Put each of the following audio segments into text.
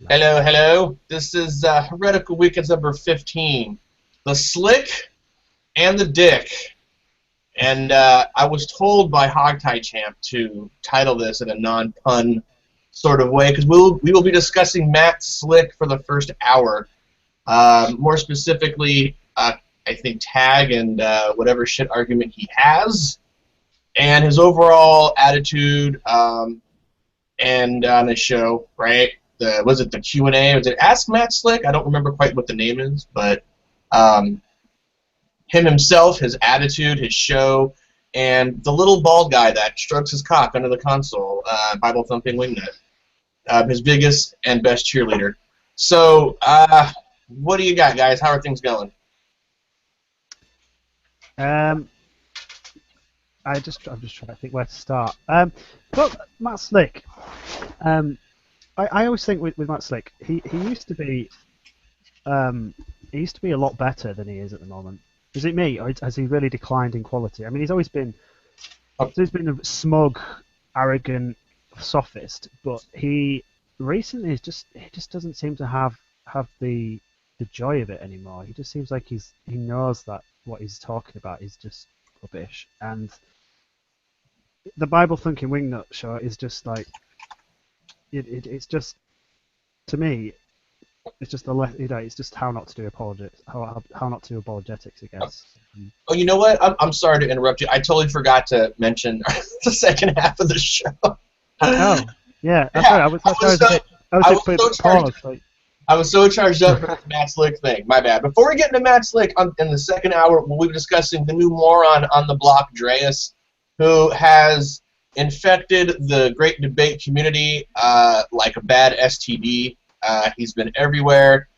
Hello, hello. This is Heretical Weekends number 15. The Slick and the Dick. And I was told by Hogtie Champ to title this in a non-pun sort of way, because we will be discussing Matt Slick for the first hour. More specifically, I think Tag and whatever shit argument he has, and his overall attitude and on his show, right? Was it the Q&A? Was it Ask Matt Slick? I don't remember quite what the name is, but him himself, his attitude, his show, and the little bald guy that strokes his cock under the console, Bible thumping wingnut, his biggest and best cheerleader. So, what do you got, guys? How are things going? I'm just trying to think where to start. But Matt Slick, I always think with Matt Slick, he used to be a lot better than he is at the moment. Is it me, or has he really declined in quality? I mean, he's always been a smug, arrogant sophist, but he recently he just doesn't seem to have the joy of it anymore. He just seems like he knows that what he's talking about is just rubbish, and the Bible thinking wingnut show is just like it's just, to me, it's just it's just how not to do apologetics, how not to do apologetics, I guess. Oh, you know what? I'm sorry to interrupt you. I totally forgot to mention the second half of the show. Oh, yeah. Yeah, Sorry, I was so charged up for the Matt Slick thing. My bad. Before we get into Matt Slick, in the second hour, we'll be discussing the new moron on the block, Dre'as, who has infected the great debate community like a bad STD. He's been everywhere.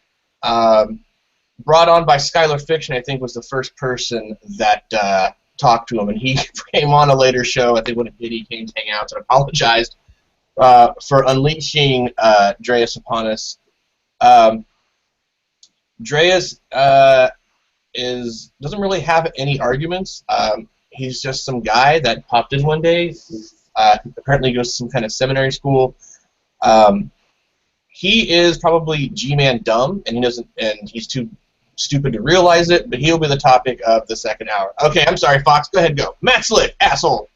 Brought on by Skylar Fiction, I think, was the first person that talked to him, and he came on a later show, I think when Diddy came to hang out, and apologized for unleashing Dre'as upon us. Dre'as doesn't really have any arguments. He's just some guy that popped in one day. Apparently goes to some kind of seminary school. He is probably G-Man dumb, and he's too stupid to realize it, but he'll be the topic of the second hour. Okay, I'm sorry, Fox, go ahead, go. Matt Slick, asshole.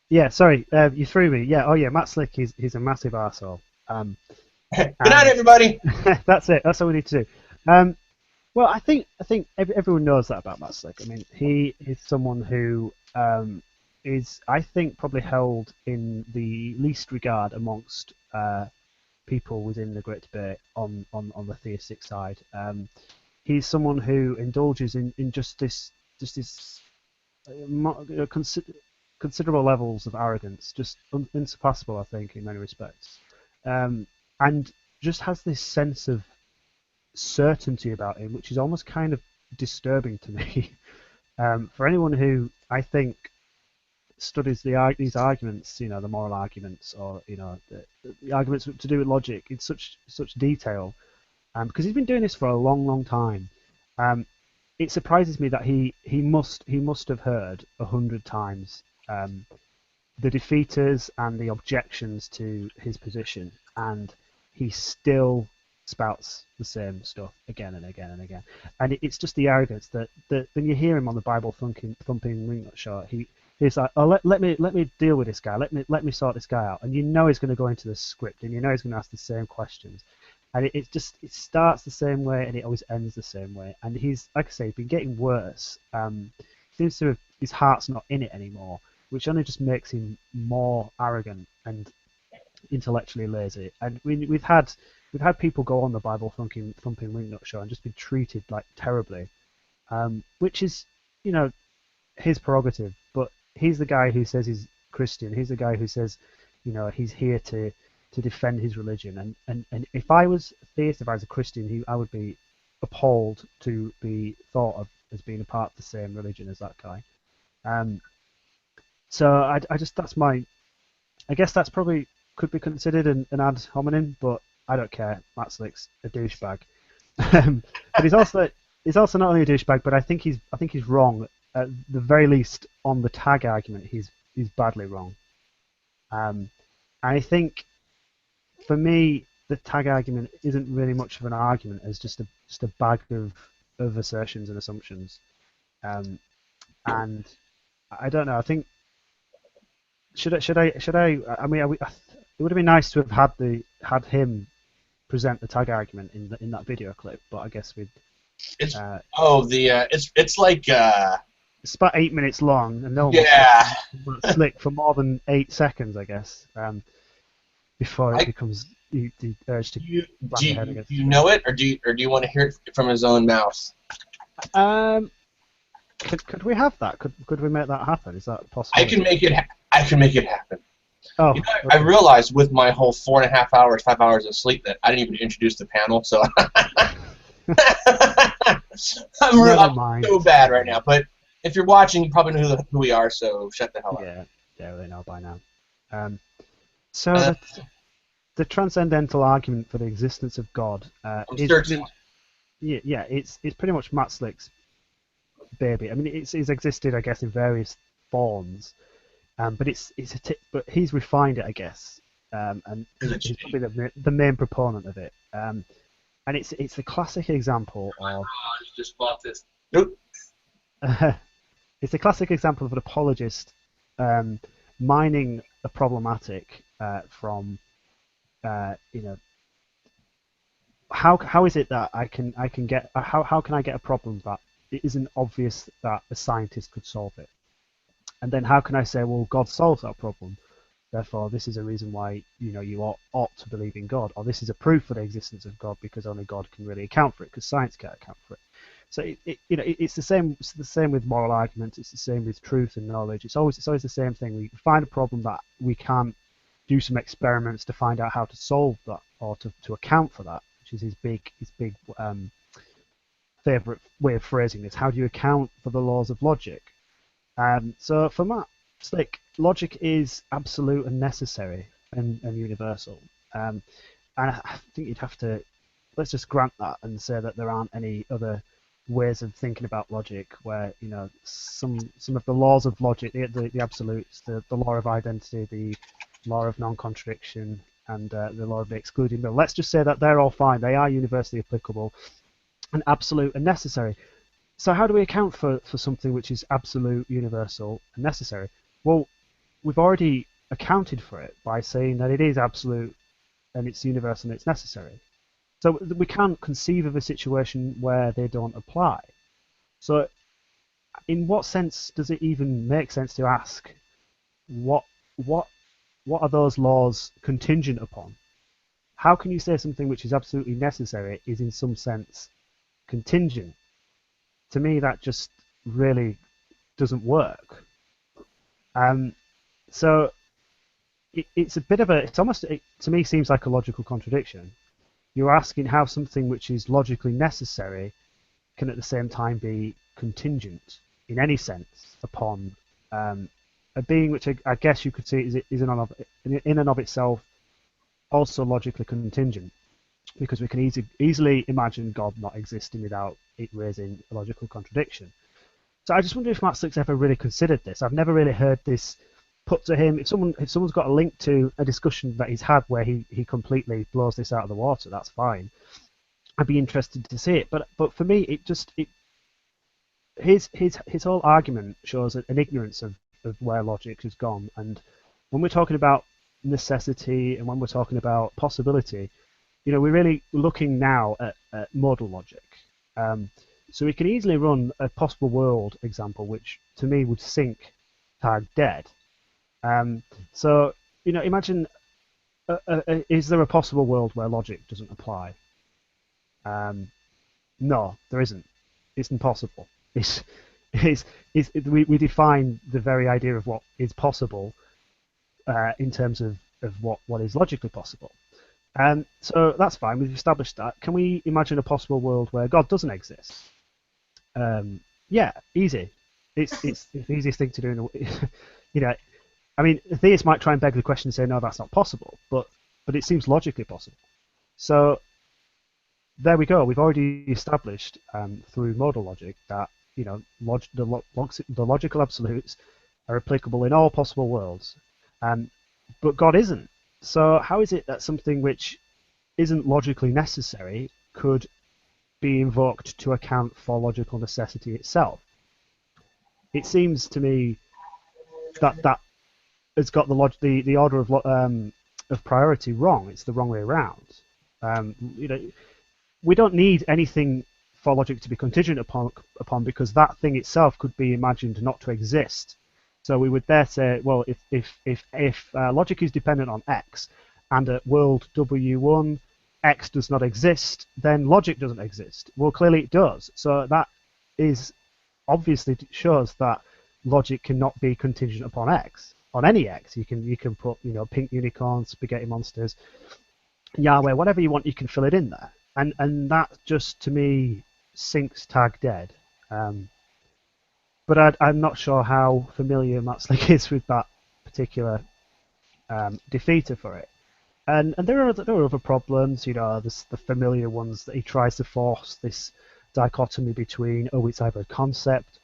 Yeah, sorry, you threw me. Yeah, Matt Slick, he's a massive arsehole. Good night, everybody. That's it. That's all we need to do. Well, I think everyone knows that about Matt Slick. I mean, he is someone who is, I think, probably held in the least regard amongst people within the great debate on the theistic side. He's someone who indulges in just this considerable levels of arrogance, just unsurpassable, I think, in many respects, and just has this sense of certainty about him, which is almost kind of disturbing to me. For anyone who, I think, studies these arguments, the moral arguments, or the arguments to do with logic in such detail, because he's been doing this for a long time. It surprises me that he must have heard 100 times the defeaters and the objections to his position, and he still spouts the same stuff again and again and again. And it's just the arrogance that when you hear him on the Bible thumping wingnut show, he's like, oh, let me deal with this guy, let me sort this guy out, and he's going to go into the script, and he's going to ask the same questions, and it starts the same way and it always ends the same way. And he's, like I say, been getting worse. Seems to have, his heart's not in it anymore, which only just makes him more arrogant and intellectually lazy. And we've had people go on the Bible thumping wingnut show and just been treated like terribly, which is, his prerogative. But he's the guy who says he's Christian. He's the guy who says, he's here to defend his religion. And if I was a theist, if I was a Christian, I would be appalled to be thought of as being a part of the same religion as that guy. So I guess that's probably could be considered an ad hominem, but I don't care. Matt Slick's a douchebag. But he's also not only a douchebag, but I think he's wrong. At the very least, on the tag argument, he's badly wrong. And I think, for me, the tag argument isn't really much of an argument as just a bag of assertions and assumptions. And I don't know. I think should I? I mean, it would have been nice to have had him present the tag argument in that video clip, but I guess we'd. It's it's like It's about 8 minutes long, and no one yeah. wants to Slick for more than 8 seconds, I guess, before it becomes the urge to bang your head against. Do you know it, or do you want to hear it from his own mouth? Could we have that? Could we make that happen? Is that possible? I can make it happen. Oh, you know, okay. I realized with my whole 4.5 hours, 5 hours of sleep that I didn't even introduce the panel, so I'm so bad right now. But if you're watching, you probably know who we are, so shut the hell up. Yeah, they know by now. So the transcendental argument for the existence of God is certain. it's pretty much Matt Slick's baby. I mean, it's existed, I guess, in various forms, but but he's refined it, I guess, and he's probably the main proponent of it. And it's a classic example of. I just bought this. Nope. It's a classic example of an apologist mining a problematic from, how is it that I can get how can I get a problem that it isn't obvious that a scientist could solve it, and then how can I say, well, God solves that problem, therefore this is a reason why you ought to believe in God, or this is a proof for the existence of God because only God can really account for it because science can't account for it. So it's the same. It's the same with moral arguments. It's the same with truth and knowledge. It's always the same thing. We find a problem that we can't do some experiments to find out how to solve that or to account for that, which is his big favorite way of phrasing this. How do you account for the laws of logic? So for Matt Slick, logic is absolute and necessary and universal. And I think you'd have to let's just grant that and say that there aren't any other ways of thinking about logic where some of the laws of logic, the absolutes, the law of identity, the law of non-contradiction, and the law of the excluding middle. Let's just say that they're all fine. They are universally applicable and absolute and necessary. So how do we account for something which is absolute, universal, and necessary? Well, we've already accounted for it by saying that it is absolute and it's universal and it's necessary. So we can't conceive of a situation where they don't apply. So in what sense does it even make sense to ask what are those laws contingent upon? How can you say something which is absolutely necessary is in some sense contingent? To me, that just really doesn't work. So it's a bit of it to me seems like a logical contradiction. You're asking how something which is logically necessary can at the same time be contingent in any sense upon a being which I guess you could say is in and of itself also logically contingent, because we can easily imagine God not existing without it raising a logical contradiction. So I just wonder if Matt Slick's ever really considered this. I've never really heard this put to him. If someone's got a link to a discussion that he's had where he completely blows this out of the water, that's fine. I'd be interested to see it. But for me, his whole argument shows an ignorance of where logic has gone. And when we're talking about necessity and when we're talking about possibility, we're really looking now at modal logic. So we can easily run a possible world example, which to me would sink tag dead. So imagine, is there a possible world where logic doesn't apply? No, there isn't. It's impossible. We define the very idea of what is possible in terms of what is logically possible. So that's fine. We've established that. Can we imagine a possible world where God doesn't exist? Yeah, easy. It's the easiest thing to do. I mean, theists might try and beg the question and say, no, that's not possible, but it seems logically possible. So there we go. We've already established through modal logic that the logical absolutes are applicable in all possible worlds, but God isn't. So how is it that something which isn't logically necessary could be invoked to account for logical necessity itself. It seems to me that has got the order of priority wrong. It's the wrong way around. We don't need anything for logic to be contingent upon because that thing itself could be imagined not to exist. So we would there say, well, if logic is dependent on X, and at world W1 X does not exist, then logic doesn't exist. Well, clearly it does. So that is obviously shows that logic cannot be contingent upon X. On any X, you can put pink unicorns, spaghetti monsters, Yahweh, whatever you want, you can fill it in there, and that just to me sinks tag dead. But I'm not sure how familiar Matt Slick is with that particular defeater for it. And there are other problems, there's the familiar ones that he tries to force this dichotomy between, it's either a concept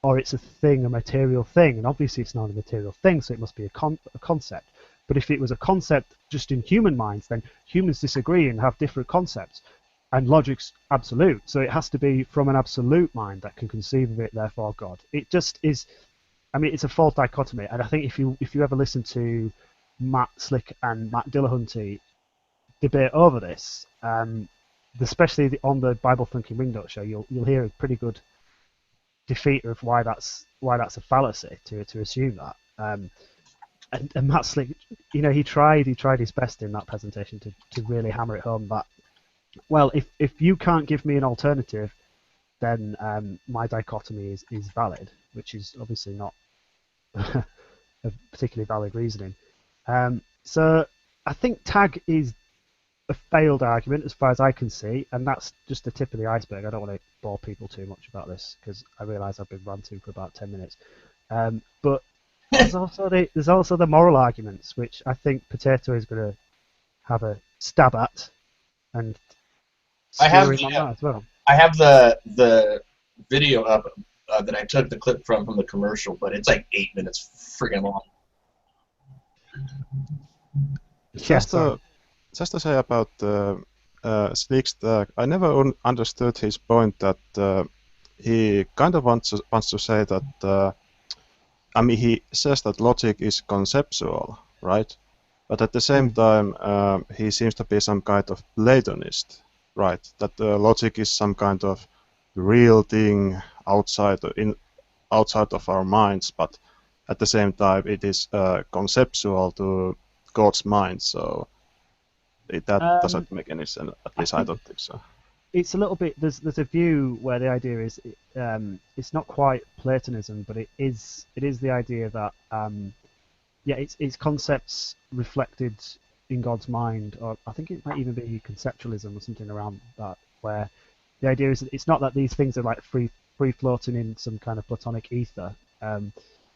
or it's a thing, a material thing, and obviously it's not a material thing, so it must be a concept. But if it was a concept just in human minds, then humans disagree and have different concepts, and logic's absolute, so it has to be from an absolute mind that can conceive of it, therefore God. It just is, it's a false dichotomy, and I think if you ever listen to Matt Slick and Matt Dillahunty debate over this, especially on the Bible Thinking Ringdot show, you'll hear a pretty good defeater of why that's a fallacy to assume that. And Matt Slick, he tried his best in that presentation to really hammer it home that, well, if you can't give me an alternative, then my dichotomy is valid, which is obviously not a particularly valid reasoning. So I think tag is a failed argument as far as I can see, and that's just the tip of the iceberg. I don't want to bore people too much about this because I realise I've been ranting for about 10 minutes. But there's also the moral arguments, which I think Potato is going to have a stab at, and I have him on that as well. I have the video up that I took the clip from the commercial, but it's like 8 minutes friggin' long. Just to say about Slick's tag, I never understood his point that he kind of wants to say that. He says that logic is conceptual, right? But at the same time, he seems to be some kind of Platonist, right? That logic is some kind of real thing outside of our minds, but at the same time, it is conceptual to God's mind. So that doesn't make any sense. At least I don't think so. It's a little bit. There's a view where the idea is it's not quite Platonism, but it is the idea that it's concepts reflected in God's mind, or I think it might even be conceptualism or something around that, where the idea is that it's not that these things are like free floating in some kind of Platonic ether.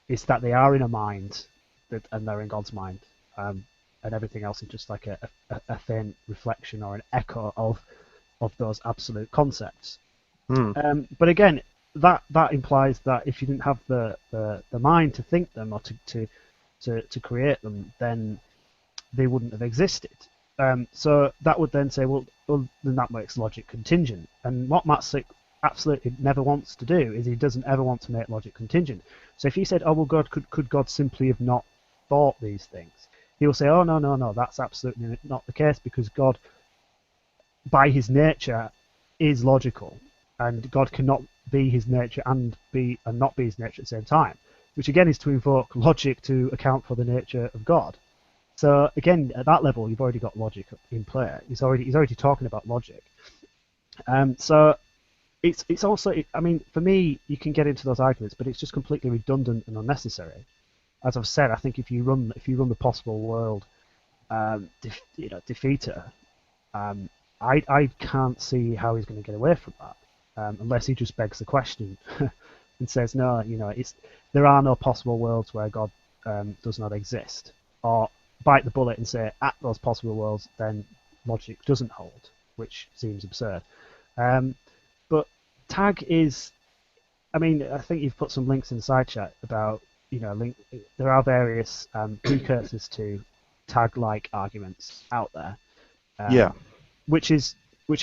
It's that they are in a mind, and they're in God's mind, and everything else is just like a faint reflection or an echo of those absolute concepts. But again, that implies that if you didn't have the mind to think them or to create them, then they wouldn't have existed. So that would then say, well, then that makes logic contingent. And what Matt Slick absolutely never wants to do is he doesn't ever want to make logic contingent. So if he said, oh, well, God could God simply have not thought these things? He will say, oh, no, that's absolutely not the case, because God, by his nature, is logical, and God cannot be his nature and not be his nature at the same time, which again is to invoke logic to account for the nature of God. So again, at that level, you've already got logic in play. He's already talking about logic. So it's also, for me, you can get into those arguments, but it's just completely redundant and unnecessary. As I've said, I think if you run the possible world defeater, I can't see how he's going to get away from that, unless he just begs the question and says, no, there are no possible worlds where God does not exist, or bite the bullet and say at those possible worlds then logic doesn't hold, which seems absurd. But tag is, I think you've put some links in the side chat about, there are various precursors to tag-like arguments out there. Yeah. which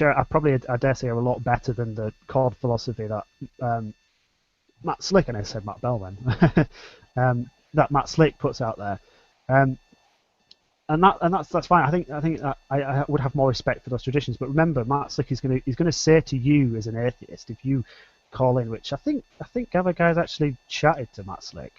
I probably I dare say are a lot better than the chord philosophy that Matt Slick, and I said Matt Bell then, that Matt Slick puts out there. And that's fine. I think that I would have more respect for those traditions. But remember, Matt Slick is gonna say to you as an atheist, if you call in, which I think other guys actually chatted to Matt Slick.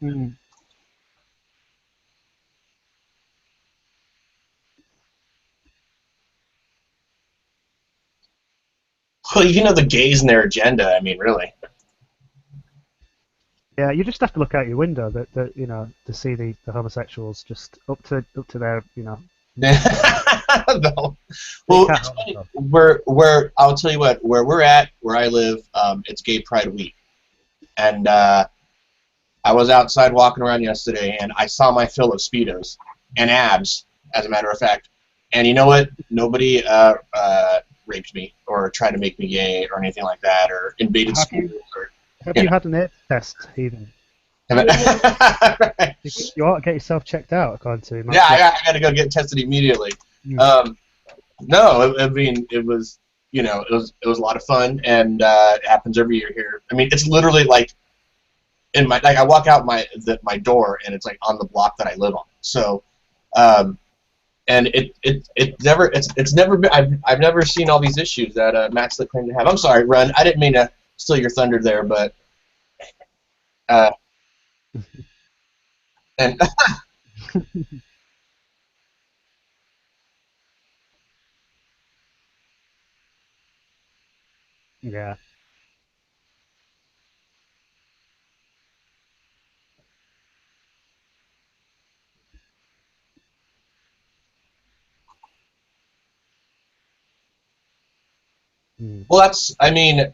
Mm. Well, you know the gays and their agenda. I mean, really. Yeah, you just have to look out your window to see the homosexuals just up to their No. They Well, can't it's help funny. themselves. Where I'll tell you what, where we're at, where I live, it's Gay Pride Week, and I was outside walking around yesterday, and I saw my fill of speedos and abs, as a matter of fact. And you know what? Nobody raped me or tried to make me gay or anything like that, or invaded Have schools. you Or have you you know. had an AIDS test even? Right. You ought to get yourself checked out, according to Matt Yeah, Slick. I got to go get tested immediately. Mm. No, I mean it was, it was a lot of fun, and it happens every year here. I mean, it's literally like in my I walk out my door, and it's like on the block that I live on. So, and it's never been I've never seen all these issues that Matt Slick claimed to have. I'm sorry, Run. I didn't mean to steal your thunder there, but uh, and Yeah. Mm. well, that's I mean.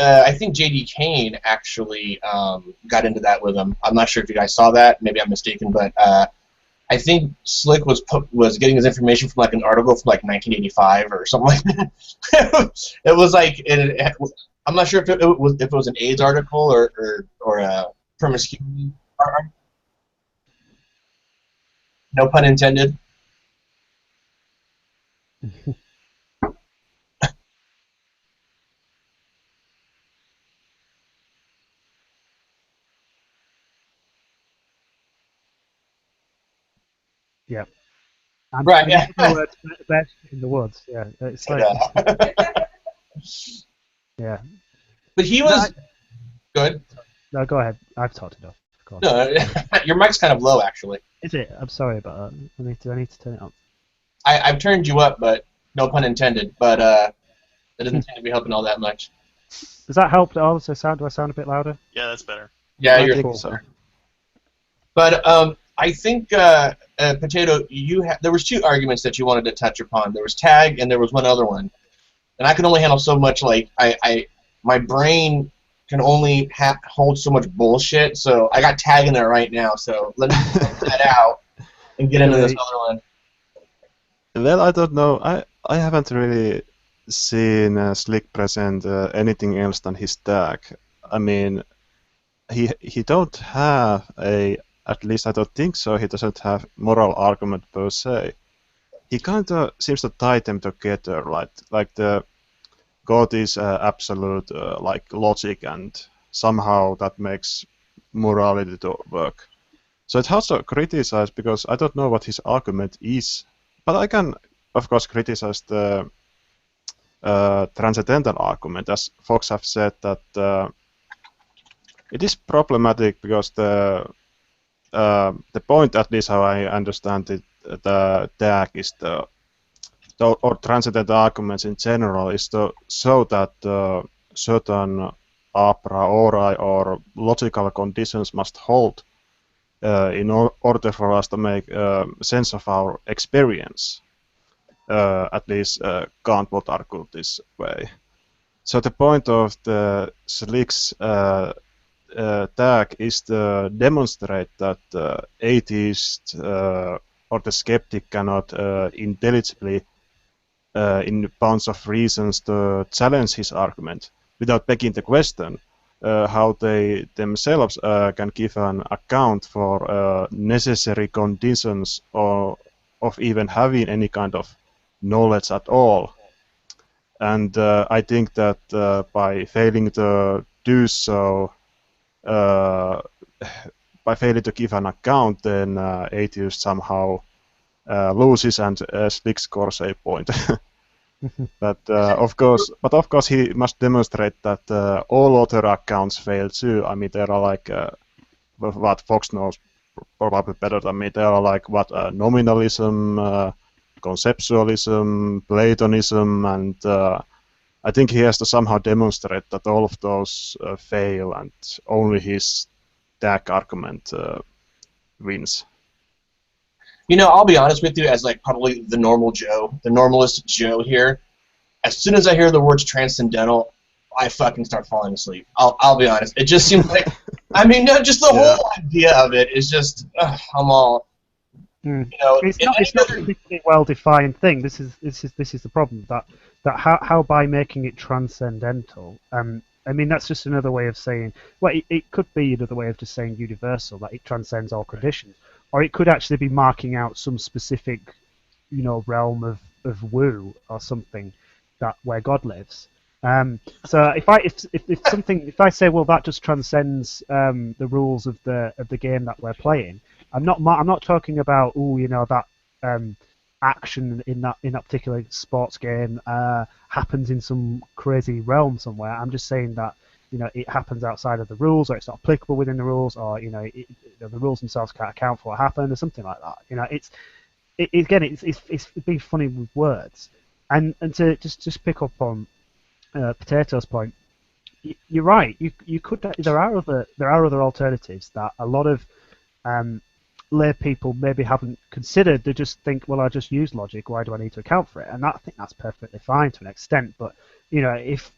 I think J.D. Kane actually got into that with him. I'm not sure if you guys saw that. Maybe I'm mistaken, but I think Slick was getting his information from like an article from like 1985 or something like that. It was like I'm not sure if it was an AIDS article or a promiscuity. No pun intended. Yeah. And Right. in Yeah. other words, best in the woods. Yeah. It's like yeah. But he No, was good. no, go ahead. I've talked enough. Go on. No, your mic's kind of low actually. Is it? I'm sorry about that. I need to turn it up. I've turned you up, but no pun intended. But it doesn't seem to be helping all that much. Does that help at all? Do I sound a bit louder? Yeah, that's better. Yeah, I you're think cool. so. But I think Potato, there was two arguments that you wanted to touch upon. There was tag, and there was one other one, and I can only handle so much. Like my brain can only hold so much bullshit. So I got tag in there right now. So let me put that out and get into this other one. Well, I don't know. I haven't really seen Slick present anything else than his tag. I mean, he don't have at least I don't think so. He doesn't have moral argument per se. He kind of seems to tie them together, like the God is absolute, like logic, and somehow that makes morality to work. So it's hard to criticize because I don't know what his argument is, but I can, of course, criticize the transcendental argument, as folks have said that it is problematic because the point, at least how I understand it, the tag is the or transcendent arguments in general is to show that certain a priori or logical conditions must hold in order for us to make sense of our experience. At least Kant would argue this way. So the point of the Slick's tag is to demonstrate that atheist or the skeptic cannot intelligibly, in bounds of reasons, to challenge his argument without begging the question how they themselves can give an account for necessary conditions or of even having any kind of knowledge at all. And I think that by failing to do so, by failing to give an account, then atheist somehow loses and Slick scores a point. But of course, he must demonstrate that all other accounts fail too. I mean, there are like what Fox knows probably better than me. There are like nominalism, conceptualism, Platonism, and I think he has to somehow demonstrate that all of those fail, and only his tag argument wins. You know, I'll be honest with you, as like probably the normal Joe, the normalist Joe here, as soon as I hear the words transcendental, I fucking start falling asleep. I'll be honest. It just seems like, I mean, no, just the whole idea of it is just, I'm all, you know. It's not a particularly well-defined thing. This is the problem, that how by making it transcendental, I mean, that's just another way of saying, well, it could be another way of just saying universal, that it transcends all conditions. Or it could actually be marking out some specific, you know, realm of woo or something that where God lives. So if I say, well, that just transcends the rules of the game that we're playing, I'm not talking about, you know, that action in that particular sports game happens in some crazy realm somewhere. I'm just saying that, you know, it happens outside of the rules, or it's not applicable within the rules, or, you know, the rules themselves can't account for what happened, or something like that. You know, it's being funny with words, and to just pick up on Potato's point, you're right. You could, there are other alternatives that a lot of lay people maybe haven't considered. They just think, well, I just use logic. Why do I need to account for it? And I think that's perfectly fine to an extent, but you know, if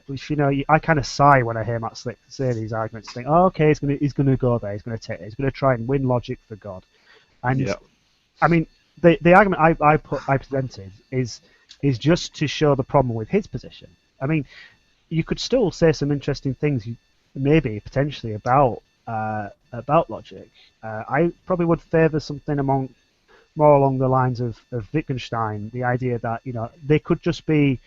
you know, I kind of sigh when I hear Matt Slick say these arguments. Think, oh, okay, he's gonna go there. He's gonna try and win logic for God. And I mean, the argument I presented is just to show the problem with his position. I mean, you could still say some interesting things, maybe potentially about logic. I probably would favour something more along the lines of Wittgenstein, the idea that, you know, they could just be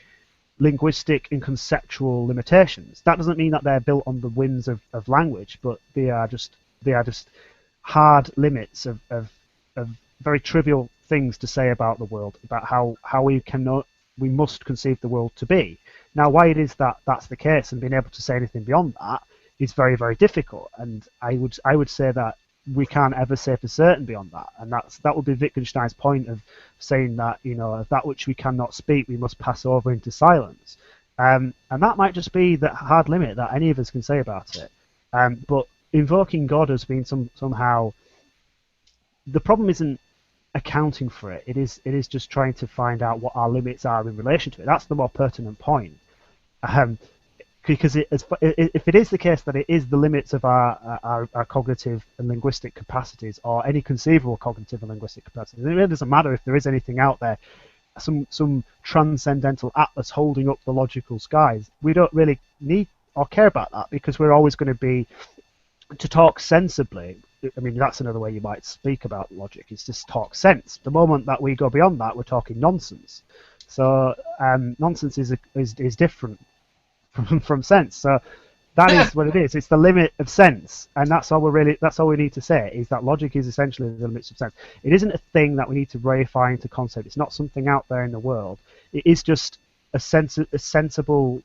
linguistic and conceptual limitations. That doesn't mean that they're built on the whims of language, but they are just hard limits of very trivial things to say about the world, about how we must conceive the world to be. Now, why it is that that's the case, and being able to say anything beyond that is very, very difficult. And I would say that we can't ever say for certain beyond that, and that would be Wittgenstein's point of saying that, you know, that which we cannot speak, we must pass over into silence. And that might just be the hard limit that any of us can say about it. But invoking God as being somehow, the problem isn't accounting for it. It is just trying to find out what our limits are in relation to it. That's the more pertinent point. Because if it is the case that it is the limits of our cognitive and linguistic capacities, or any conceivable cognitive and linguistic capacities, it really doesn't matter if there is anything out there, some transcendental atlas holding up the logical skies. We don't really need or care about that, because we're always going to be, to talk sensibly. I mean, that's another way you might speak about logic, is just talk sense. The moment that we go beyond that, we're talking nonsense. So nonsense is different from sense. So that is what it is. It's the limit of sense, and that's all we need to say, is that logic is essentially the limits of sense. It isn't a thing that we need to reify into concept. It's not something out there in the world. It is just a sensible.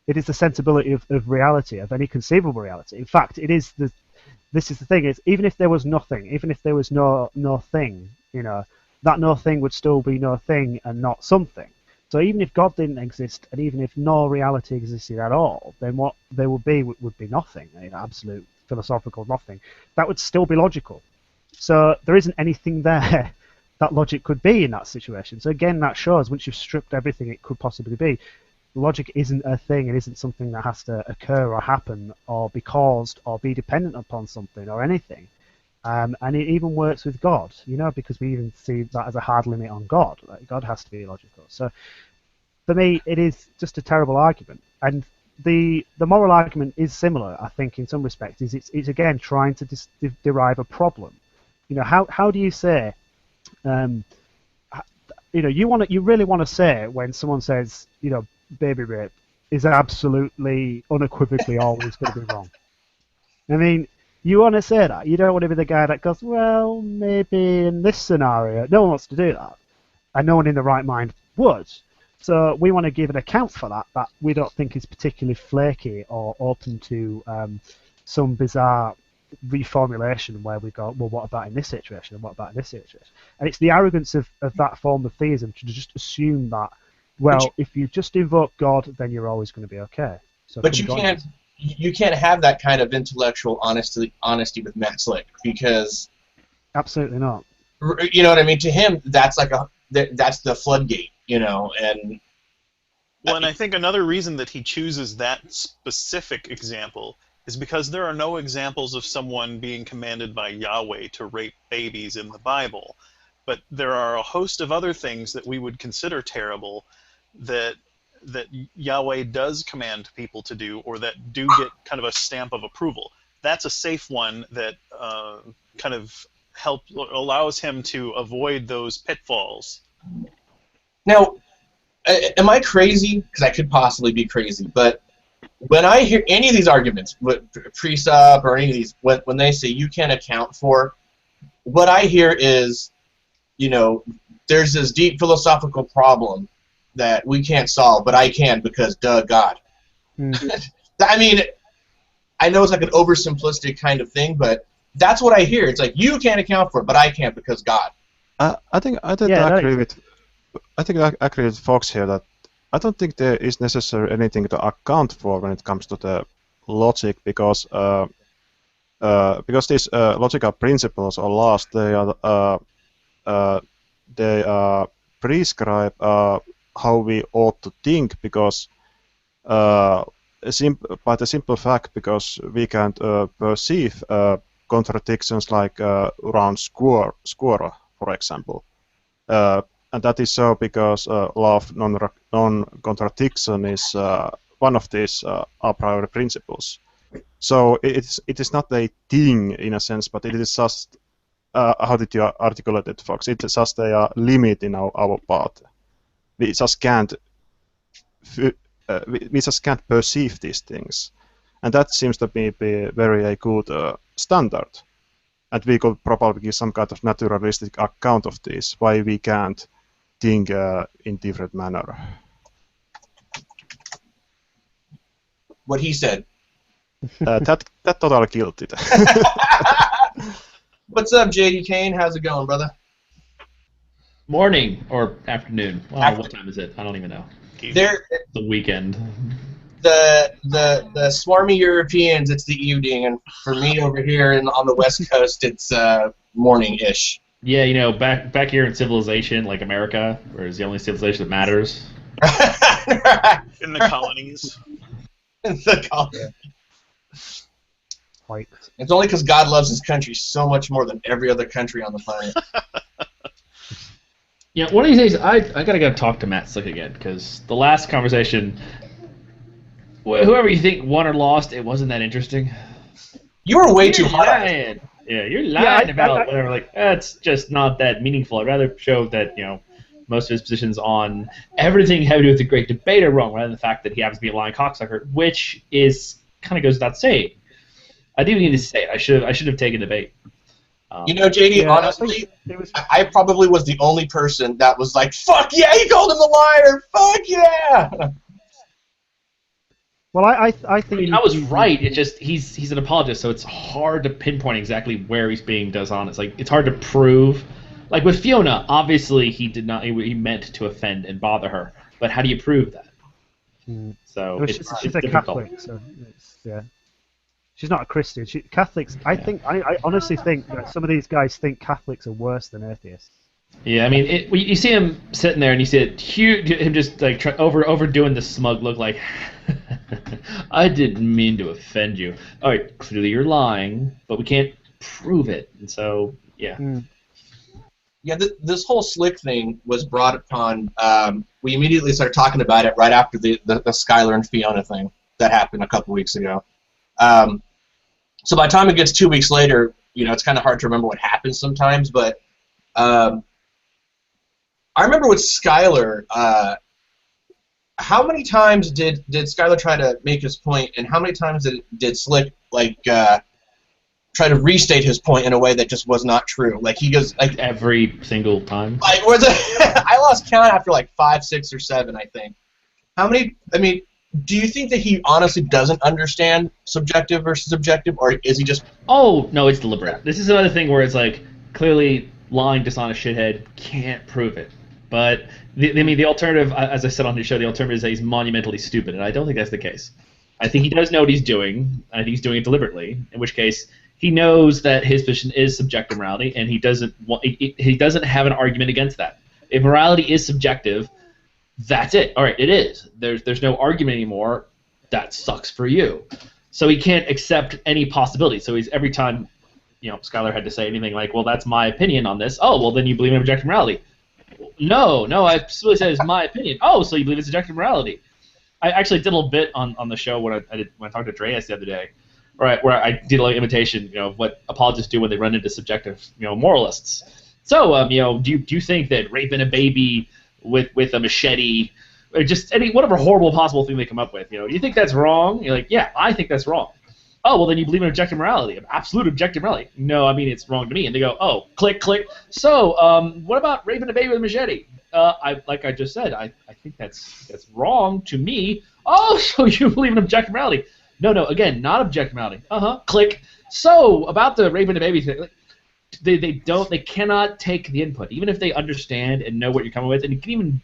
It is the sensibility of reality, of any conceivable reality. In fact, this is the thing, is even if there was nothing, even if there was no thing, you know, that no thing would still be no thing and not something. So even if God didn't exist, and even if no reality existed at all, then what there would be nothing, absolute philosophical nothing. That would still be logical. So there isn't anything there that logic could be in that situation. So again, that shows once you've stripped everything it could possibly be, logic isn't a thing. It isn't something that has to occur or happen or be caused or be dependent upon something or anything. And it even works with God, because we even see that as a hard limit on God. Like God has to be logical. So for me, it is just a terrible argument. And the moral argument is similar, I think, in some respects. It's again trying to derive a problem. How do you say, you really want to say when someone says, baby rape is absolutely unequivocally always going to be wrong. I mean, you want to say that. You don't want to be the guy that goes, well, maybe in this scenario. No one wants to do that. And no one in the right mind would. So we want to give an account for that we don't think is particularly flaky or open to some bizarre reformulation where we go, well, what about in this situation and what about in this situation? And it's the arrogance of that form of theism to just assume that, well, if you just invoke God, then you're always going to be okay. So but you can't have that kind of intellectual honesty with Matt Slick, because absolutely not. You know what I mean? To him, that's that's the floodgate, and well, and I think another reason that he chooses that specific example is because there are no examples of someone being commanded by Yahweh to rape babies in the Bible, but there are a host of other things that we would consider terrible that Yahweh does command people to do, or that do get kind of a stamp of approval. That's a safe one that kind of allows him to avoid those pitfalls. Now, am I crazy? Because I could possibly be crazy, but when I hear any of these arguments, pre-sup or any of these, when they say you can't account for, what I hear is, there's this deep philosophical problem that we can't solve, but I can because, duh, God. I mean, I know it's like an oversimplistic kind of thing, but that's what I hear. It's like, you can't account for it, but I can't because God. I agree with Fox here that I don't think there is necessarily anything to account for when it comes to the logic, because these logical principles or laws, they prescribe how we ought to think, because by the simple fact, because we can perceive contradictions like around squirrel, for example. And that is so because law of non-contradiction is one of these a priori principles. So it is not a thing in a sense, but it is just, how did you articulate it, Fox? It's just a limit in our path. We just can't perceive these things, and that seems to be very a good standard. And we could probably give some kind of naturalistic account of this, why we can't think in different manner. What he said. That totally killed it. What's up, JD Kane? How's it going, brother? Morning or afternoon. Well, what time is it? I don't even know. The weekend. The swarmy Europeans, it's the evening, and for me over here on the West Coast, it's morning-ish. Yeah, back here in civilization, like America, where it's the only civilization that matters. In the colonies. In the colonies. Like, it's only because God loves his country so much more than every other country on the planet. Yeah, one of these days I gotta go talk to Matt Slick again, because the last conversation, whoever you think won or lost, it wasn't that interesting. You were way too hot. Yeah, you're lying about whatever. Like, that's just not that meaningful. I'd rather show that most of his positions on everything having to do with the great debate are wrong, rather than the fact that he happens to be a lying cocksucker, which is kind of goes without saying. I didn't even need to say it. I should have taken debate. JD, honestly, I probably was the only person that was like, fuck yeah, he called him a liar! Fuck yeah! Well, I think I was right. It's just he's an apologist, so it's hard to pinpoint exactly where he's being dishonest. Like, it's hard to prove Like with Fiona, obviously he did not. He meant to offend and bother her, but how do you prove that? So Well, it's she's a difficult. Catholic, so yeah. She's not a Christian. Catholics. I honestly think that some of these guys think Catholics are worse than atheists. Yeah, I mean, you see him sitting there, and you see him just like overdoing the smug look, like, I didn't mean to offend you. All right, clearly you're lying, but we can't prove it, and so yeah. Yeah, this whole Slick thing was brought upon. We immediately started talking about it right after the Skylar and Fiona thing that happened a couple weeks ago. So by the time it gets 2 weeks later, it's kind of hard to remember what happened sometimes. But I remember with Skylar, how many times did Skylar try to make his point, and how many times did Slick try to restate his point in a way that just was not true? Like he goes like every single time. Like was it? I lost count after like 5, 6, or 7, I think. How many? I mean, do you think that he honestly doesn't understand subjective versus objective, or is he just? Oh no, it's deliberate. This is another thing where it's like clearly lying, dishonest shithead can't prove it. But the alternative, as I said on his show, the alternative is that he's monumentally stupid, and I don't think that's the case. I think he does know what he's doing. I think he's doing it deliberately. In which case, he knows that his position is subjective morality, and he doesn't have an argument against that. If morality is subjective, that's it. All right, it is. There's no argument anymore. That sucks for you. So he can't accept any possibility. So he's every time, Skylar had to say anything like, "Well, that's my opinion on this." Oh, well, then you believe in objective morality. No, I specifically said it's my opinion. Oh, so you believe in subjective morality? I actually did a little bit on the show when I talked to Dre'as the other day, where I did a little imitation, of what apologists do when they run into subjective, moralists. So, do you think that raping a baby with a machete, or just whatever horrible possible thing they come up with, do you think that's wrong? You're like, yeah, I think that's wrong. Oh, well, then you believe in objective morality, absolute objective morality. No, I mean, it's wrong to me. And they go, oh, click, click. So, what about raping a baby with a machete? Like I just said, I think that's wrong to me. Oh, so you believe in objective morality? No, again, not objective morality. Click. So, about the raping a baby thing, they cannot take the input, even if they understand and know what you're coming with, and you can even,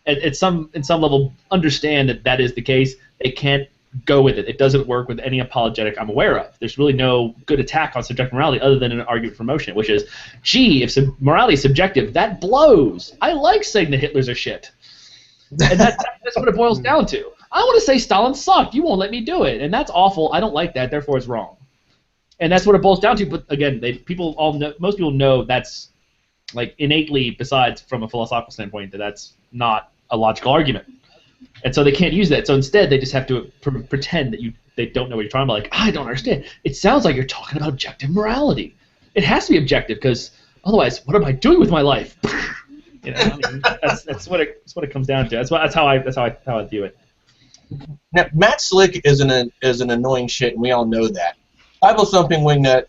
in some level, understand that is the case. They can't go with it. It doesn't work with any apologetic I'm aware of. There's really no good attack on subjective morality other than an argument for motion, which is, gee, if morality is subjective, that blows. I like saying that Hitler's a shit. And that's what it boils down to. I want to say Stalin sucked. You won't let me do it. And that's awful. I don't like that. Therefore, it's wrong. And that's what it boils down to. But again, most people know that's like innately, besides from a philosophical standpoint, that's not a logical argument. And so they can't use that. So instead, they just have to pretend that they don't know what you're talking about. Like, I don't understand. It sounds like you're talking about objective morality. It has to be objective, because otherwise, what am I doing with my life? That's what it comes down to. That's how I view it. Now, Matt Slick is an annoying shit, and we all know that. Bible thumping wingnut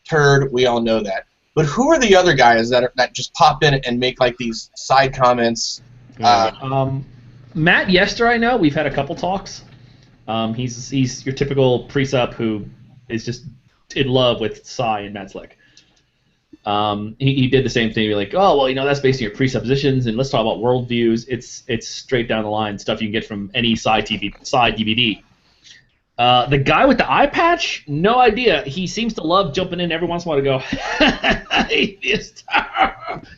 turd, we all know that. But who are the other guys that just pop in and make like these side comments? Matt Yester, I know. We've had a couple talks. He's your typical pre-sup who is just in love with Psy and Matt Slick. He did the same thing. You're like, oh, well, that's based on your presuppositions, and let's talk about worldviews. It's straight down the line stuff you can get from any Psy DVD. The guy with the eye patch, no idea. He seems to love jumping in every once in a while to go, atheist.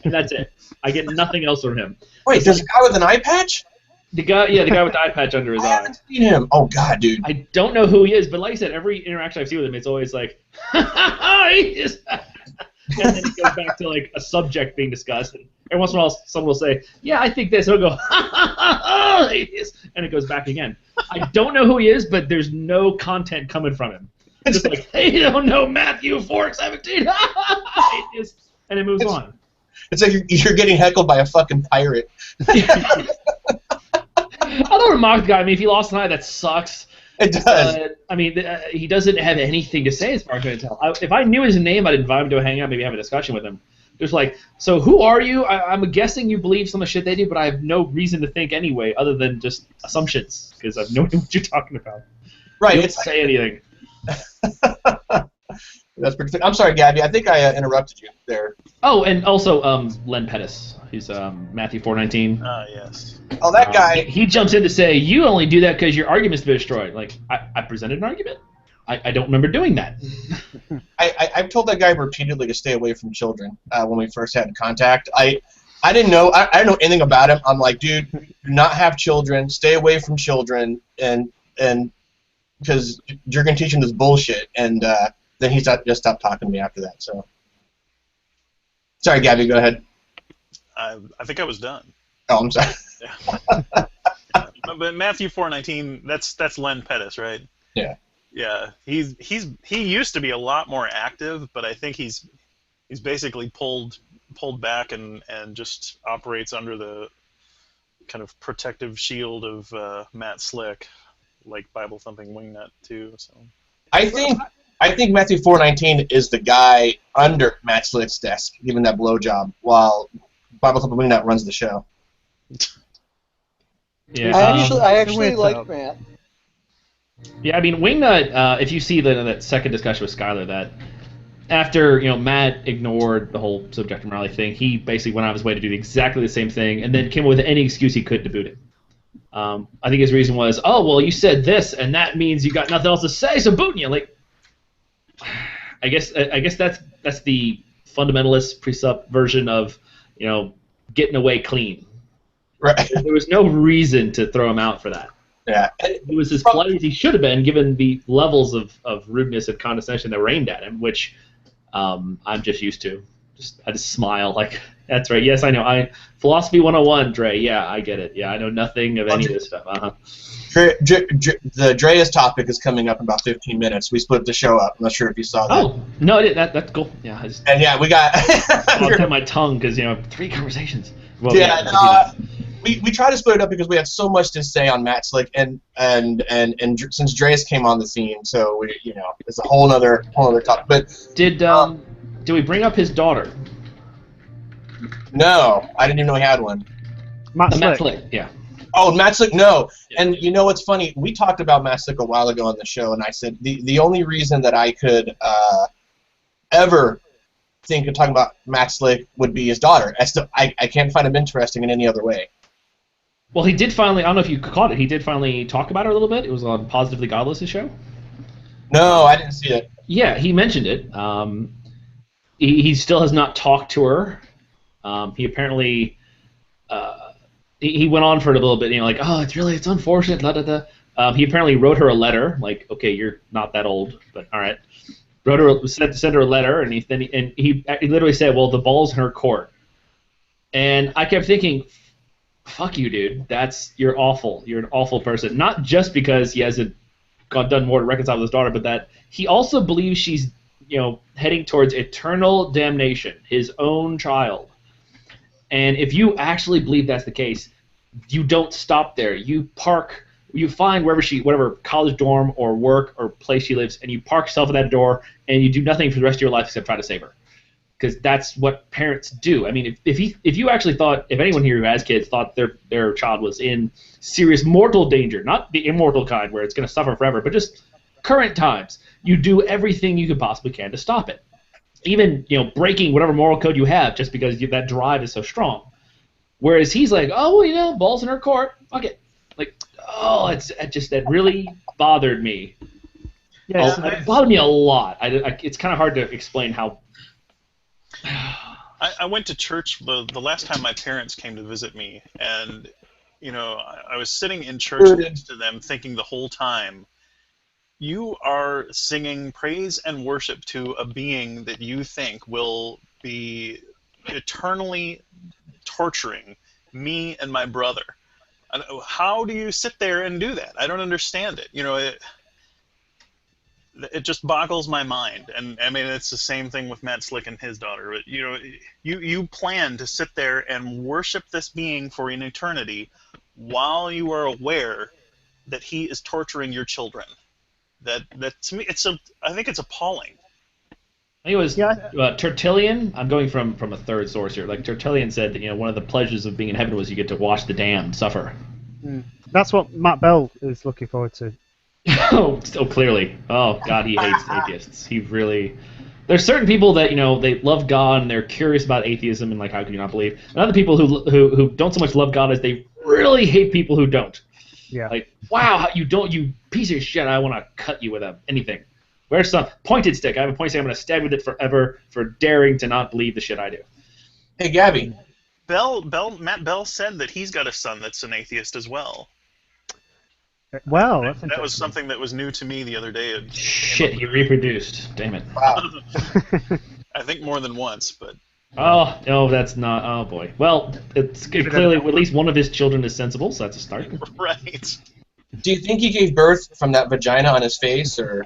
And that's it. I get nothing else from him. Wait, there's a guy with an eye patch? The guy with the eye patch under his eye. I haven't seen him. Oh, God, dude. I don't know who he is, but like I said, every interaction I've seen with him, it's always like, atheist. And then it goes back to like a subject being discussed, and every once in a while someone will say, yeah, I think this, and he'll go, and it goes back again. I don't know who he is, but there's no content coming from him. It's just like, hey, you don't know Matthew 4:17, and it moves on. It's like you're getting heckled by a fucking pirate. I don't remark the guy. I mean, if he lost tonight, that sucks. It does. He doesn't have anything to say as far as I can tell. If I knew his name, I'd invite him to a hangout, maybe have a discussion with him. Just like, so who are you? I'm guessing you believe some of the shit they do, but I have no reason to think anyway, other than just assumptions, because I have no idea what you're talking about. Right. You don't say anything. That's pretty. I'm sorry, Gabby. I think I interrupted you there. Oh, and also Len Pettis. He's Matthew 4:19. Yes. Oh, that guy. He jumps in to say, you only do that because your argument's been destroyed. Like, I presented an argument. I don't remember doing that. I've told that guy repeatedly to stay away from children when we first had contact. I didn't know. I didn't know anything about him. I'm like, dude, do not have children. Stay away from children, and because you're gonna teach him this bullshit. And then he just stopped talking to me after that. So, sorry, Gabby. Go ahead. I think I was done. Oh, I'm sorry. Yeah. But Matthew 4:19. That's Len Pettis, right? Yeah. Yeah. He used to be a lot more active, but I think he's basically pulled back and just operates under the kind of protective shield of Matt Slick, like Bible thumping wingnut too. So I think Matthew 4:19 is the guy under Matt Slick's desk giving that blowjob while Bible thumping wingnut runs the show. Yeah. I actually like Matt. Yeah, I mean, wingnut. If you see that second discussion with Skylar, that after Matt ignored the whole subjective morality thing, he basically went out of his way to do exactly the same thing, and then came up with any excuse he could to boot it. I think his reason was, oh well, you said this, and that means you got nothing else to say, so booting you. Like, I guess that's the fundamentalist precept version of getting away clean. Right. There was no reason to throw him out for that. Yeah. He was as polite as he should have been, given the levels of rudeness and condescension that were aimed at him, which I'm just used to. I just smile like, that's right. Yes, I know. Philosophy 101, Dre. Yeah, I get it. Yeah, I know nothing of any of this stuff. The Dre'as topic is coming up in about 15 minutes. We split the show up. I'm not sure if you saw that. Oh, no, I did. That's cool. Yeah. And yeah, we got... I'll cut my tongue because, 3 conversations. Well, yeah, we try to split it up because we have so much to say on Matt Slick and since Dre'as came on the scene, so it's a whole other topic. But did we bring up his daughter? No, I didn't even know he had one. Matt Slick, yeah. Oh, Matt Slick, no. And you know what's funny? We talked about Matt Slick a while ago on the show, and I said the only reason that I could ever think of talking about Matt Slick would be his daughter. I can't find him interesting in any other way. Well, he did finally, I don't know if you caught it, he did finally talk about her a little bit. It was on Positively Godless' show. No, I didn't see it. Yeah, he mentioned it. He still has not talked to her. He apparently he went on for a little bit, like, oh, it's unfortunate, da da da. He apparently wrote her a letter, like, okay, you're not that old, but all right. Sent her a letter, and he literally said, well, the ball's in her court. And I kept thinking, fuck you, dude. You're awful. You're an awful person. Not just because he hasn't done more to reconcile with his daughter, but that he also believes she's, heading towards eternal damnation, his own child. And if you actually believe that's the case, you don't stop there. You find whatever college dorm or work or place she lives, and you park yourself at that door, and you do nothing for the rest of your life except try to save her. Because that's what parents do. I mean, if you actually thought, if anyone here who has kids thought their child was in serious mortal danger, not the immortal kind where it's going to suffer forever, but just current times, you do everything you could possibly can to stop it. Even breaking whatever moral code you have just because that drive is so strong. Whereas he's like, oh, well, balls in her court, fuck it. Like, oh, that really bothered me. Yes, it bothered me a lot. It's kind of hard to explain how. I went to church the last time my parents came to visit me, and I was sitting in church next to them thinking the whole time, you are singing praise and worship to a being that you think will be eternally torturing me and my brother. How do you sit there and do that? I don't understand it. It just boggles my mind. And I mean, it's the same thing with Matt Slick and his daughter. But, you plan to sit there and worship this being for an eternity while you are aware that he is torturing your children. That to me, I think it's appalling. I think it was Tertullian. I'm going from a third source here. Like Tertullian said that one of the pleasures of being in heaven was you get to watch the damned suffer. That's what Matt Bell is looking forward to. Oh, clearly. Oh God, he hates atheists. He really. There's certain people that they love God and they're curious about atheism and like how can you not believe, and other people who don't so much love God as they really hate people who don't. Yeah. Like, wow, you don't, you piece of shit! I want to cut you with anything. Where's some pointed stick? I have a pointed stick. I'm going to stab with it forever for daring to not believe the shit I do. Hey, Gabby. Matt Bell said that he's got a son that's an atheist as well. Well, that was something that was new to me the other day. Shit, he reproduced. Damn it. Wow. I think more than once, but... Oh, no, that's not... Oh, boy. Well, it's clearly at least one of his children is sensible, so that's a start. Right. Do you think he gave birth from that vagina on his face, or...?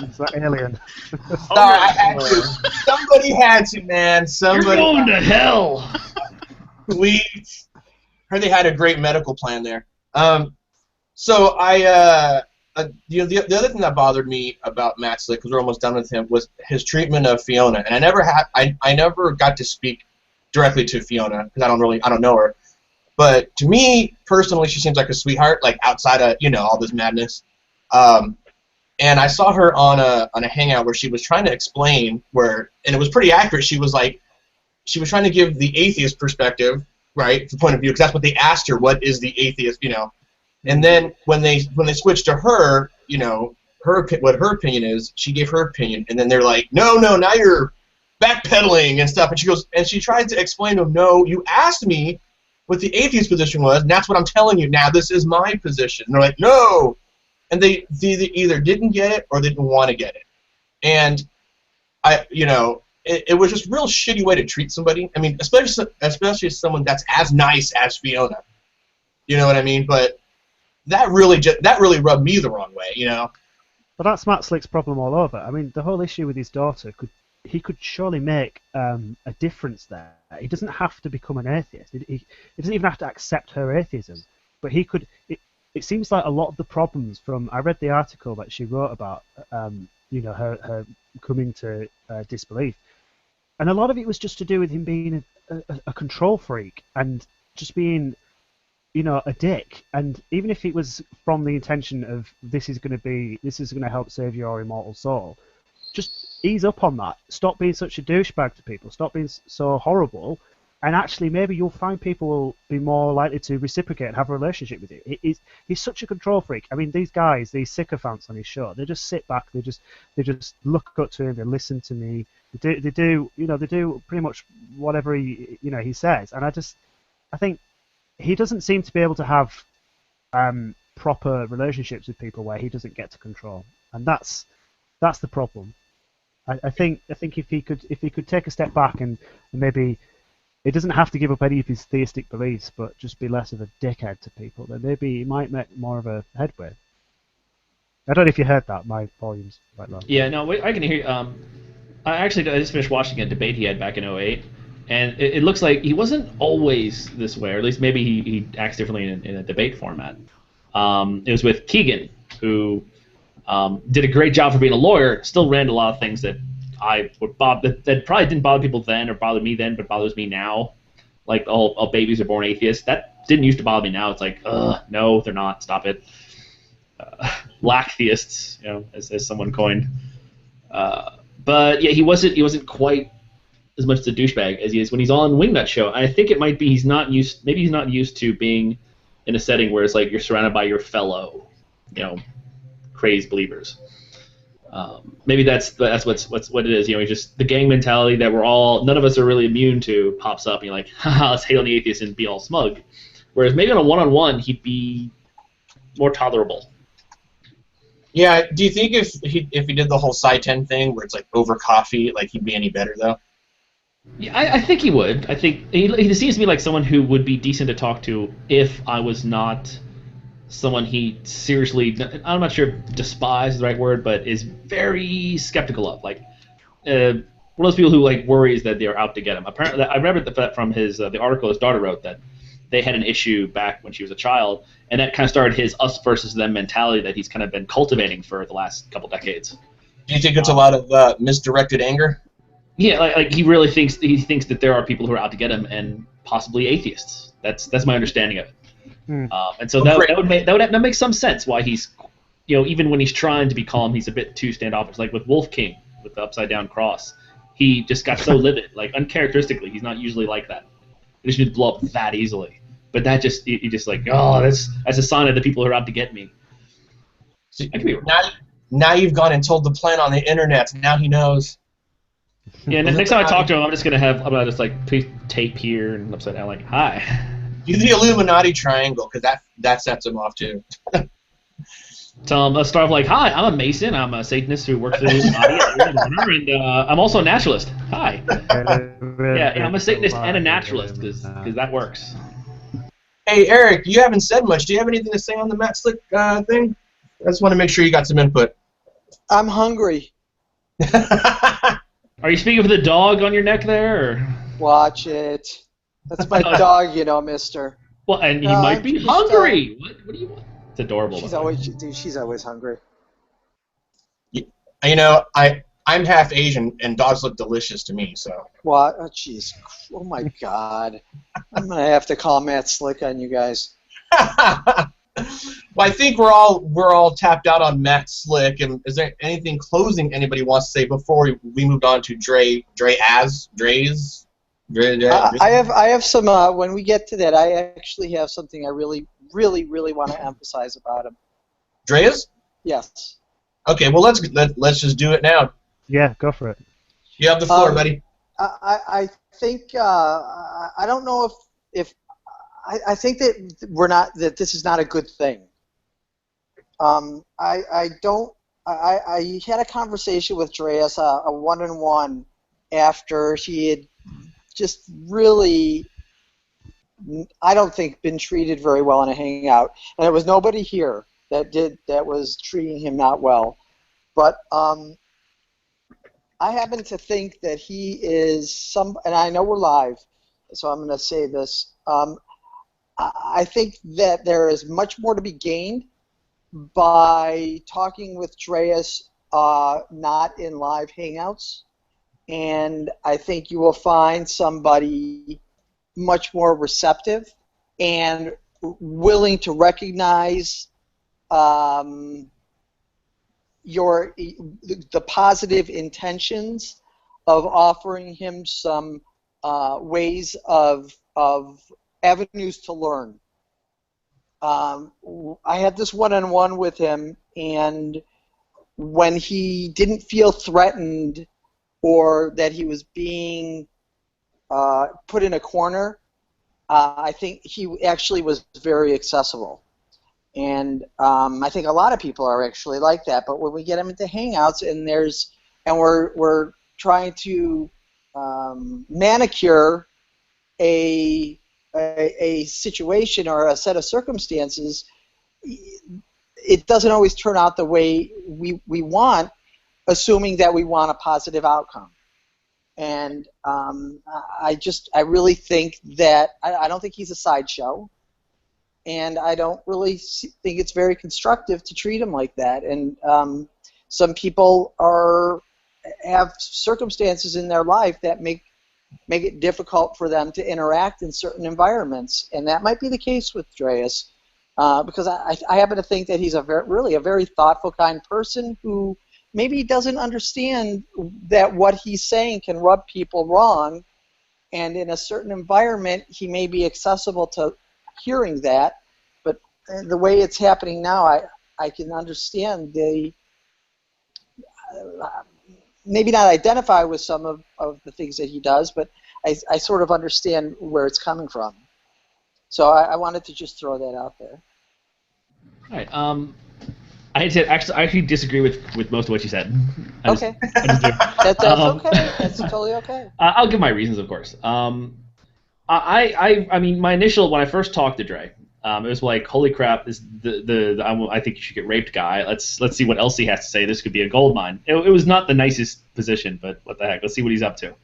It's that alien. Sorry, I had to. Somebody had to, man. Somebody. You're going to hell! We heard they had a great medical plan there. So the other thing that bothered me about Matt Slick, because we're almost done with him, was his treatment of Fiona. And I never got to speak directly to Fiona because I don't know her. But to me personally, she seems like a sweetheart, like outside of all this madness. And I saw her on a hangout where she was trying to explain and it was pretty accurate. She was trying to give the atheist perspective, right, the point of view, because that's what they asked her. What is the atheist, And then when they switched to her, what her opinion is, she gave her opinion, and then they're like, no, now you're backpedaling and stuff. And she goes, and she tries to explain to him, no, you asked me what the atheist position was, and that's what I'm telling you now. This is my position. And they're like, no. And they either didn't get it or they didn't want to get it. And it was just a real shitty way to treat somebody. I mean, especially someone that's as nice as Fiona. You know what I mean? But that really rubbed me the wrong way, But that's Matt Slick's problem all over. I mean, the whole issue with his daughter he could surely make a difference there. He doesn't have to become an atheist. He doesn't even have to accept her atheism. But he could. It seems like a lot of the problems I read the article that she wrote about, her coming to disbelief, and a lot of it was just to do with him being a control freak and just being, a dick. And even if it was from the intention of this is going to help save your immortal soul, just ease up on that. Stop being such a douchebag to people. Stop being so horrible. And actually, maybe you'll find people will be more likely to reciprocate and have a relationship with you. He's such a control freak. I mean, these guys, these sycophants on his show, they just sit back, they just look up to him, they listen to me, they do pretty much whatever he says. And I think he doesn't seem to be able to have proper relationships with people where he doesn't get to control, and that's the problem. I think if he could take a step back and maybe. He doesn't have to give up any of his theistic beliefs, but just be less of a dickhead to people. Then maybe he might make more of a headway. I don't know if you heard that. My volume's quite low. Yeah, no, I can hear you. I just finished watching a debate he had back in 2008, and it looks like he wasn't always this way, or at least maybe he acts differently in a debate format. It was with Keegan, who did a great job for being a lawyer, still ran a lot of things that that probably didn't bother people then or bothered me then, but bothers me now. Like, all babies are born atheists. That didn't used to bother me. Now it's like, no, they're not. Stop it. Black theists, as someone coined. But yeah, he wasn't quite as much a douchebag as he is when he's on Wingnut Show. I think it might be he's not used to being in a setting where it's like you're surrounded by your fellow, crazed believers. Maybe that's what it is. Just the gang mentality that none of us are really immune to pops up, and you're like, haha, let's hate on the atheists and be all smug. Whereas maybe on a one-on-one, he'd be more tolerable. Yeah. Do you think if he did the whole Sci-10 thing where it's like over coffee, like he'd be any better though? Yeah, I think he would. I think he seems to me like someone who would be decent to talk to if I was not someone he seriously, I'm not sure if despise is the right word, but is very skeptical of. Like, one of those people who worries that they're out to get him. Apparently, I remember that from the article his daughter wrote, that they had an issue back when she was a child, and that kind of started his us versus them mentality that he's kind of been cultivating for the last couple decades. Do you think it's a lot of misdirected anger? Yeah, like he really thinks that there are people who are out to get him, and possibly atheists. That's my understanding of it. And so that makes some sense why he's even when he's trying to be calm, he's a bit too standoffish. Like with Wolf King, with the upside down cross, he just got so livid, like uncharacteristically. He's not usually like that. He just blow up that easily. But that just, you just like, oh, that's a sign of the people who are out to get me. I could be wrong. Now you've gone and told the plan on the internet. Now he knows. Yeah, next time I talk to him, I'm gonna just like tape here and upside down, like, hi. Do the Illuminati triangle, because that sets him off too. Tell him, let's start off like, hi, I'm a Mason, I'm a Satanist who works for the Illuminati, and I'm also a naturalist. Hi. Yeah, I'm a Satanist and a naturalist, because that works. Hey, Eric, you haven't said much. Do you have anything to say on the Matt Slick thing? I just want to make sure you got some input. I'm hungry. Are you speaking for the dog on your neck there? Or? Watch it. That's my dog, mister. Well, and he might be hungry. What do you want? It's adorable. She's always hungry. I'm half Asian, and dogs look delicious to me. So. What? Oh, jeez. Oh my God. I'm gonna have to call Matt Slick on you guys. Well, I think we're all tapped out on Matt Slick. And is there anything closing anybody wants to say before we moved on to Dre'as? I have some. When we get to that, I actually have something I really want to emphasize about him. Dre'as? Yes. Okay. Well, let's just do it now. Yeah, go for it. You have the floor, buddy. I think I don't know if I think that this is not a good thing. I had a conversation with Dre'as, a one-on-one, after he had just really, I don't think, been treated very well in a hangout, and there was nobody here that was treating him not well, but I happen to think that he is and I know we're live, so I'm going to say this. I think that there is much more to be gained by talking with Dre'as not in live hangouts, and I think you will find somebody much more receptive and willing to recognize the positive intentions of offering him some ways of avenues to learn. I had this one-on-one with him, and when he didn't feel threatened or that he was being put in a corner, I think he actually was very accessible. And I think a lot of people are actually like that. But when we get them into hangouts and we're trying to manicure a situation or a set of circumstances, it doesn't always turn out the way we want, assuming that we want a positive outcome. And I really think that I don't think he's a sideshow, and I don't really think it's very constructive to treat him like that. And some people have circumstances in their life that make it difficult for them to interact in certain environments, and that might be the case with Dre'as, because I happen to think that he's really a very thoughtful, kind person who maybe doesn't understand that what he's saying can rub people wrong, and in a certain environment he may be accessible to hearing that, but the way it's happening now, I can understand maybe not identify with some of the things that he does, but I sort of understand where it's coming from. So I wanted to just throw that out there. All right. I actually disagree with most of what you said. Okay. That's okay. That's totally okay. I'll give my reasons, of course. I mean, my initial, when I first talked to Dre, it was like, holy crap, this I think you should get raped guy. Let's see what else he has to say. This could be a gold mine. It was not the nicest position, but what the heck? Let's see what he's up to.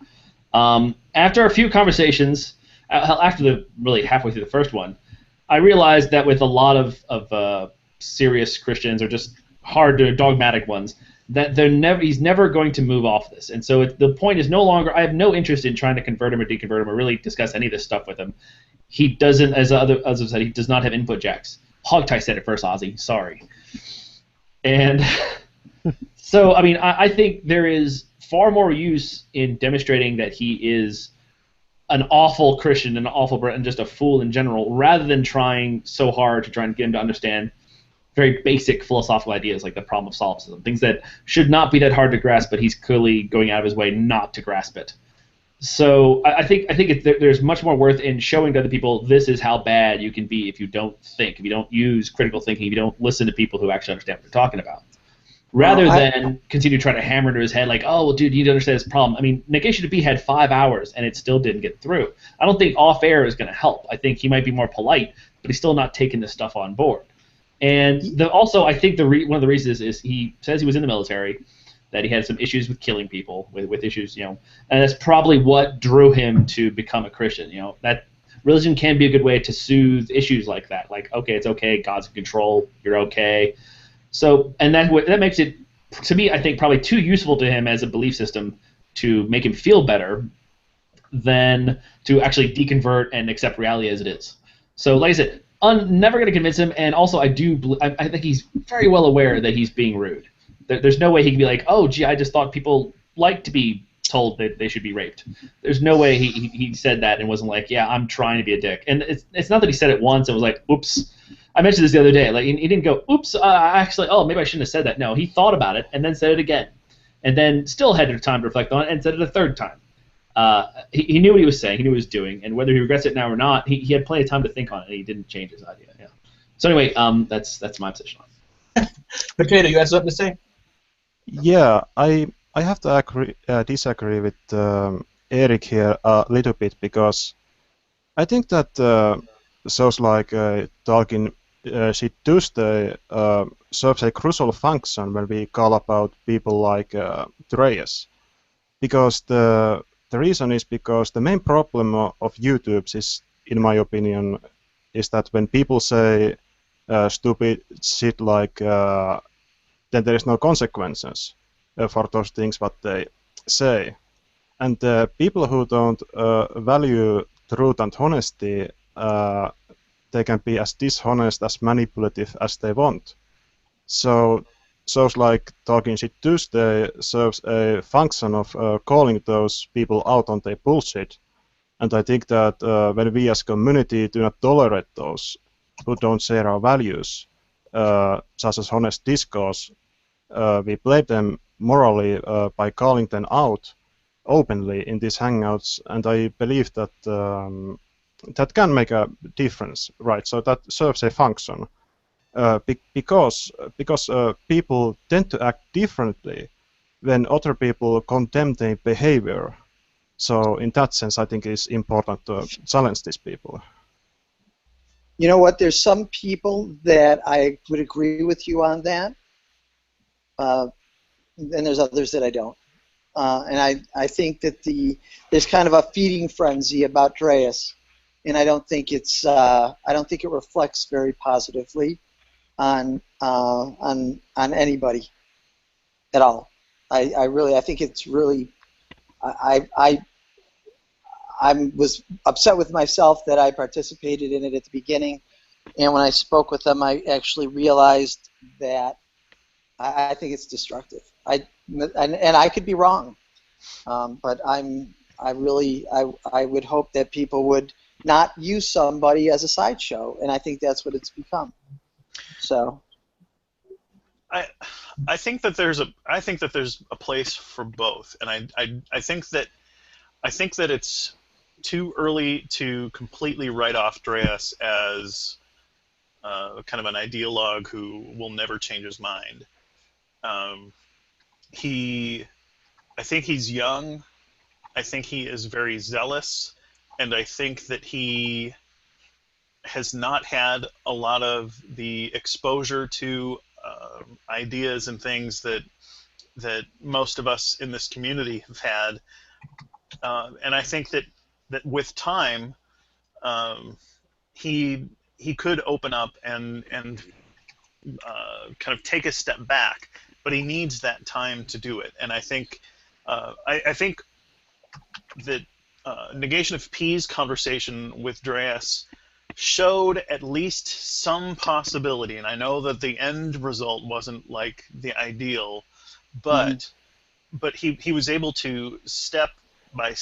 After a few conversations, after really halfway through the first one, I realized that with a lot of serious Christians or just hard to dogmatic ones, that he's never going to move off this. And so the point is no longer, I have no interest in trying to convert him or deconvert him or really discuss any of this stuff with him. He doesn't, as others have said, he does not have input jacks. Hogtie said it first, Ozzy. Sorry. And so, I mean, I think there is far more use in demonstrating that he is an awful Christian, an awful and just a fool in general, rather than trying so hard to try and get him to understand very basic philosophical ideas like the problem of solipsism, things that should not be that hard to grasp, but he's clearly going out of his way not to grasp it. So I think there's much more worth in showing to other people this is how bad you can be if you don't think, if you don't use critical thinking, if you don't listen to people who actually understand what they're talking about. Rather than continue to try to hammer into his head like, oh, well, dude, you need to understand this problem. I mean, negation of P had 5 hours, and it still didn't get through. I don't think off-air is going to help. I think he might be more polite, but he's still not taking this stuff on board. And also, I think one of the reasons is he says he was in the military, that he had some issues with killing people, with issues, and that's probably what drew him to become a Christian. That religion can be a good way to soothe issues like that. Like, okay, it's okay, God's in control, you're okay. So, and that makes it, to me, I think, probably too useful to him as a belief system to make him feel better than to actually deconvert and accept reality as it is. So, like I said, I'm never going to convince him, and also I think he's very well aware that he's being rude. There's no way he can be like, oh, gee, I just thought people like to be told that they should be raped. There's no way he said that and wasn't like, yeah, I'm trying to be a dick. And it's not that he said it once and was like, oops. I mentioned this the other day. Like he didn't go, oops, actually, oh, maybe I shouldn't have said that. No, he thought about it and then said it again, and then still had time to reflect on it and said it a third time. He knew what he was saying, he knew what he was doing, and whether he regrets it now or not, he had plenty of time to think on it, and he didn't change his idea. Yeah. So anyway, that's my position on it. Potato, you have something to say? Yeah, I have to disagree with Eric here a little bit, because I think that shows like Tolkien Tuesday serves a crucial function when we call about people like Dre'as, because the reason is because the main problem of YouTube is, in my opinion, is that when people say stupid shit like then there is no consequences for those things what they say, and people who don't value truth and honesty, they can be as dishonest, as manipulative as they want. So shows like Talking Shit Tuesday serves a function of calling those people out on their bullshit. And I think that when we as community do not tolerate those who don't share our values, such as honest discourse, we blame them morally by calling them out openly in these hangouts, and I believe that that can make a difference, right? So that serves a function, because people tend to act differently when other people condemn their behavior. So in that sense, I think it's important to challenge these people. You know what? There's some people that I would agree with you on that, and there's others that I don't. And I think that there's kind of a feeding frenzy about Dre'as, and I don't think it reflects very positively on anybody at all. I think it's really I was upset with myself that I participated in it at the beginning, and when I spoke with them, I actually realized that I think it's destructive. And I could be wrong, but I would hope that people would not use somebody as a sideshow, and I think that's what it's become. So, I think that there's a place for both, and I think that it's too early to completely write off Dre'as as kind of an ideologue who will never change his mind. I think he's young. I think he is very zealous, and I think that he has not had a lot of the exposure to ideas and things that most of us in this community have had, and I think that with time, he could open up and kind of take a step back, but he needs that time to do it. And I think that Negation of P's conversation with Dre'as showed at least some possibility. And I know that the end result wasn't like the ideal, but he was able to step by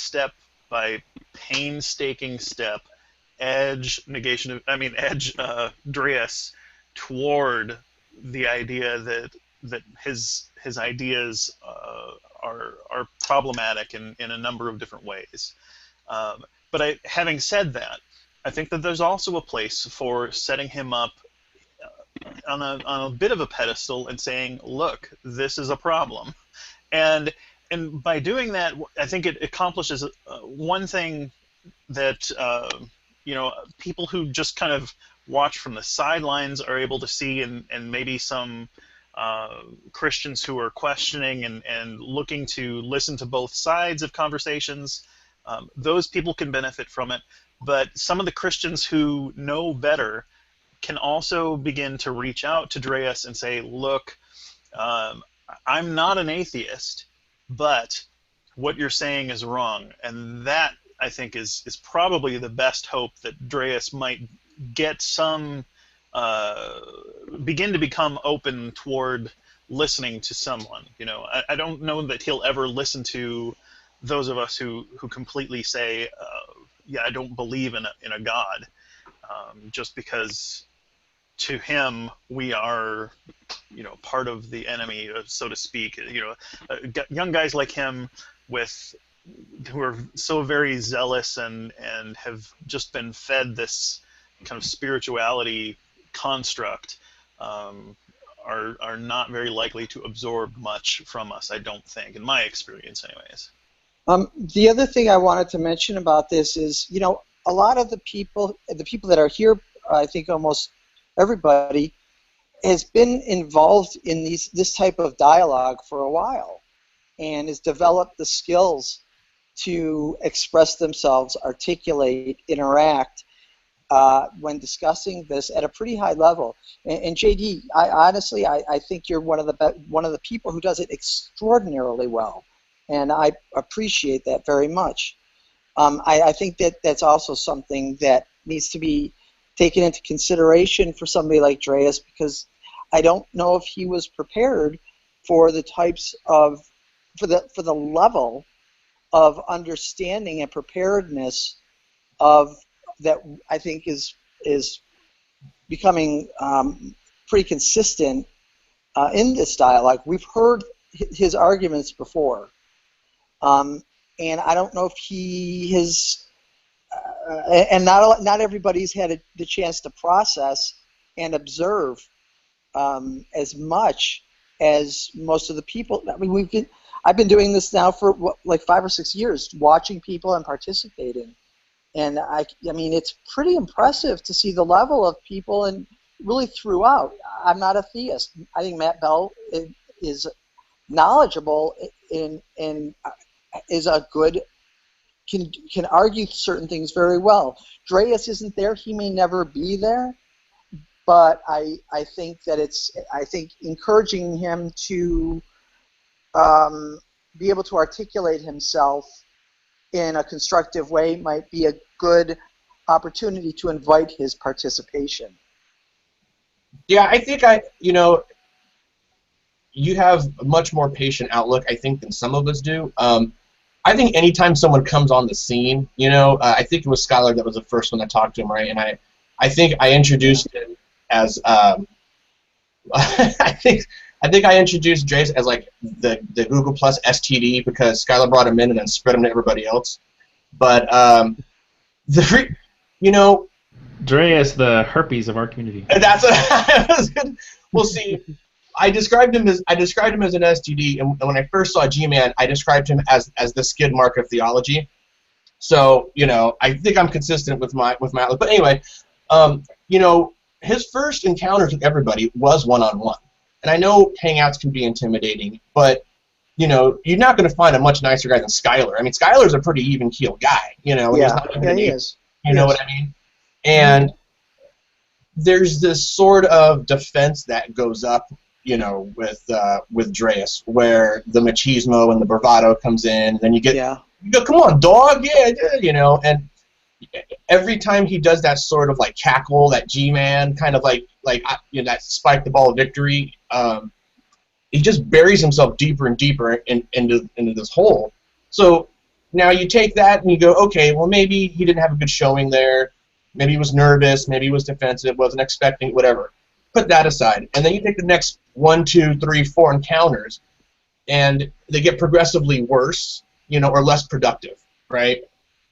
painstaking step edge Dre'as toward the idea that his ideas are problematic in a number of different ways. But having said that, I think that there's also a place for setting him up on a bit of a pedestal and saying, look, this is a problem. And by doing that, I think it accomplishes one thing that people who just kind of watch from the sidelines are able to see, and maybe some Christians who are questioning and looking to listen to both sides of conversations, those people can benefit from it. But some of the Christians who know better can also begin to reach out to Dre'as and say, look, I'm not an atheist, but what you're saying is wrong. And that, I think, is probably the best hope that Dre'as might get some, begin to become open toward listening to someone. I don't know that he'll ever listen to those of us who completely say, I don't believe in a God, just because to him we are, part of the enemy, so to speak. Young guys like him who are so very zealous and have just been fed this kind of spirituality construct are not very likely to absorb much from us, I don't think, in my experience anyways. The other thing I wanted to mention about this is, a lot of the people that are here, I think almost everybody, has been involved in this type of dialogue for a while and has developed the skills to express themselves, articulate, interact when discussing this at a pretty high level. And JD, I think you're one of the people who does it extraordinarily well, and I appreciate that very much. I think that's also something that needs to be taken into consideration for somebody like Dre'as, because I don't know if he was prepared for the level of understanding and preparedness of that. I think is becoming pretty consistent in this dialogue. We've heard his arguments before, and I don't know if he has. And not everybody's had the chance to process and observe as much as most of the people. I mean, I've been doing this now for like 5 or 6 years, watching people and participating, and I mean, it's pretty impressive to see the level of people, and really throughout. I'm not a theist. I think Matt Bell is knowledgeable and is a good. Can argue certain things very well. Dre'as isn't there; he may never be there. But I think that I think encouraging him to be able to articulate himself in a constructive way might be a good opportunity to invite his participation. Yeah, I think you have a much more patient outlook, I think, than some of us do. I think anytime someone comes on the scene, I think it was Skylar that was the first one that talked to him, right? And I think I introduced him as I think I introduced Dre'as as like the Google Plus STD, because Skylar brought him in and then spread him to everybody else. But Dre'as, the herpes of our community. That's what I was gonna. Well, see, I described him as an STD, and when I first saw G-Man, I described him as the skid mark of theology. So I think I'm consistent with my outlook. But anyway, his first encounters with everybody was one-on-one, and I know hangouts can be intimidating, but you're not going to find a much nicer guy than Skylar. I mean, Skylar's a pretty even-keeled guy. He is. You know what I mean? And there's this sort of defense that goes up, with Dre'as, where the machismo and the bravado comes in, and then you go, come on, dog, and every time he does that sort of like cackle, that G-man kind of like that spike the ball of victory, he just buries himself deeper and deeper into this hole. So now you take that and you go, okay, well maybe he didn't have a good showing there, maybe he was nervous, maybe he was defensive, wasn't expecting, whatever. Put that aside, and then you take the next 1, 2, 3, 4 encounters, and they get progressively worse, or less productive, right?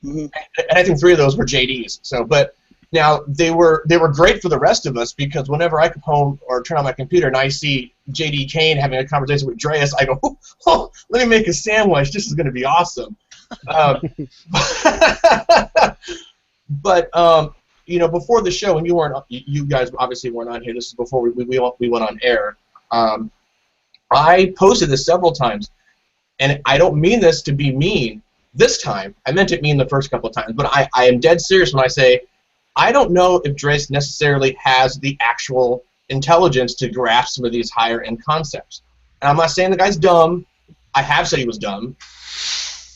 Mm-hmm. And I think 3 of those were JD's. So, but now they were great for the rest of us, because whenever I come home or turn on my computer and I see JD Kane having a conversation with Dre'as, I go, oh, let me make a sandwich. This is going to be awesome. But before the show, and you guys obviously weren't on here. This is before we went on air. I posted this several times, and I don't mean this to be mean this time. I meant it mean the first couple of times, but I am dead serious when I say I don't know if Dre'as necessarily has the actual intelligence to grasp some of these higher end concepts. And I'm not saying the guy's dumb. I have said he was dumb.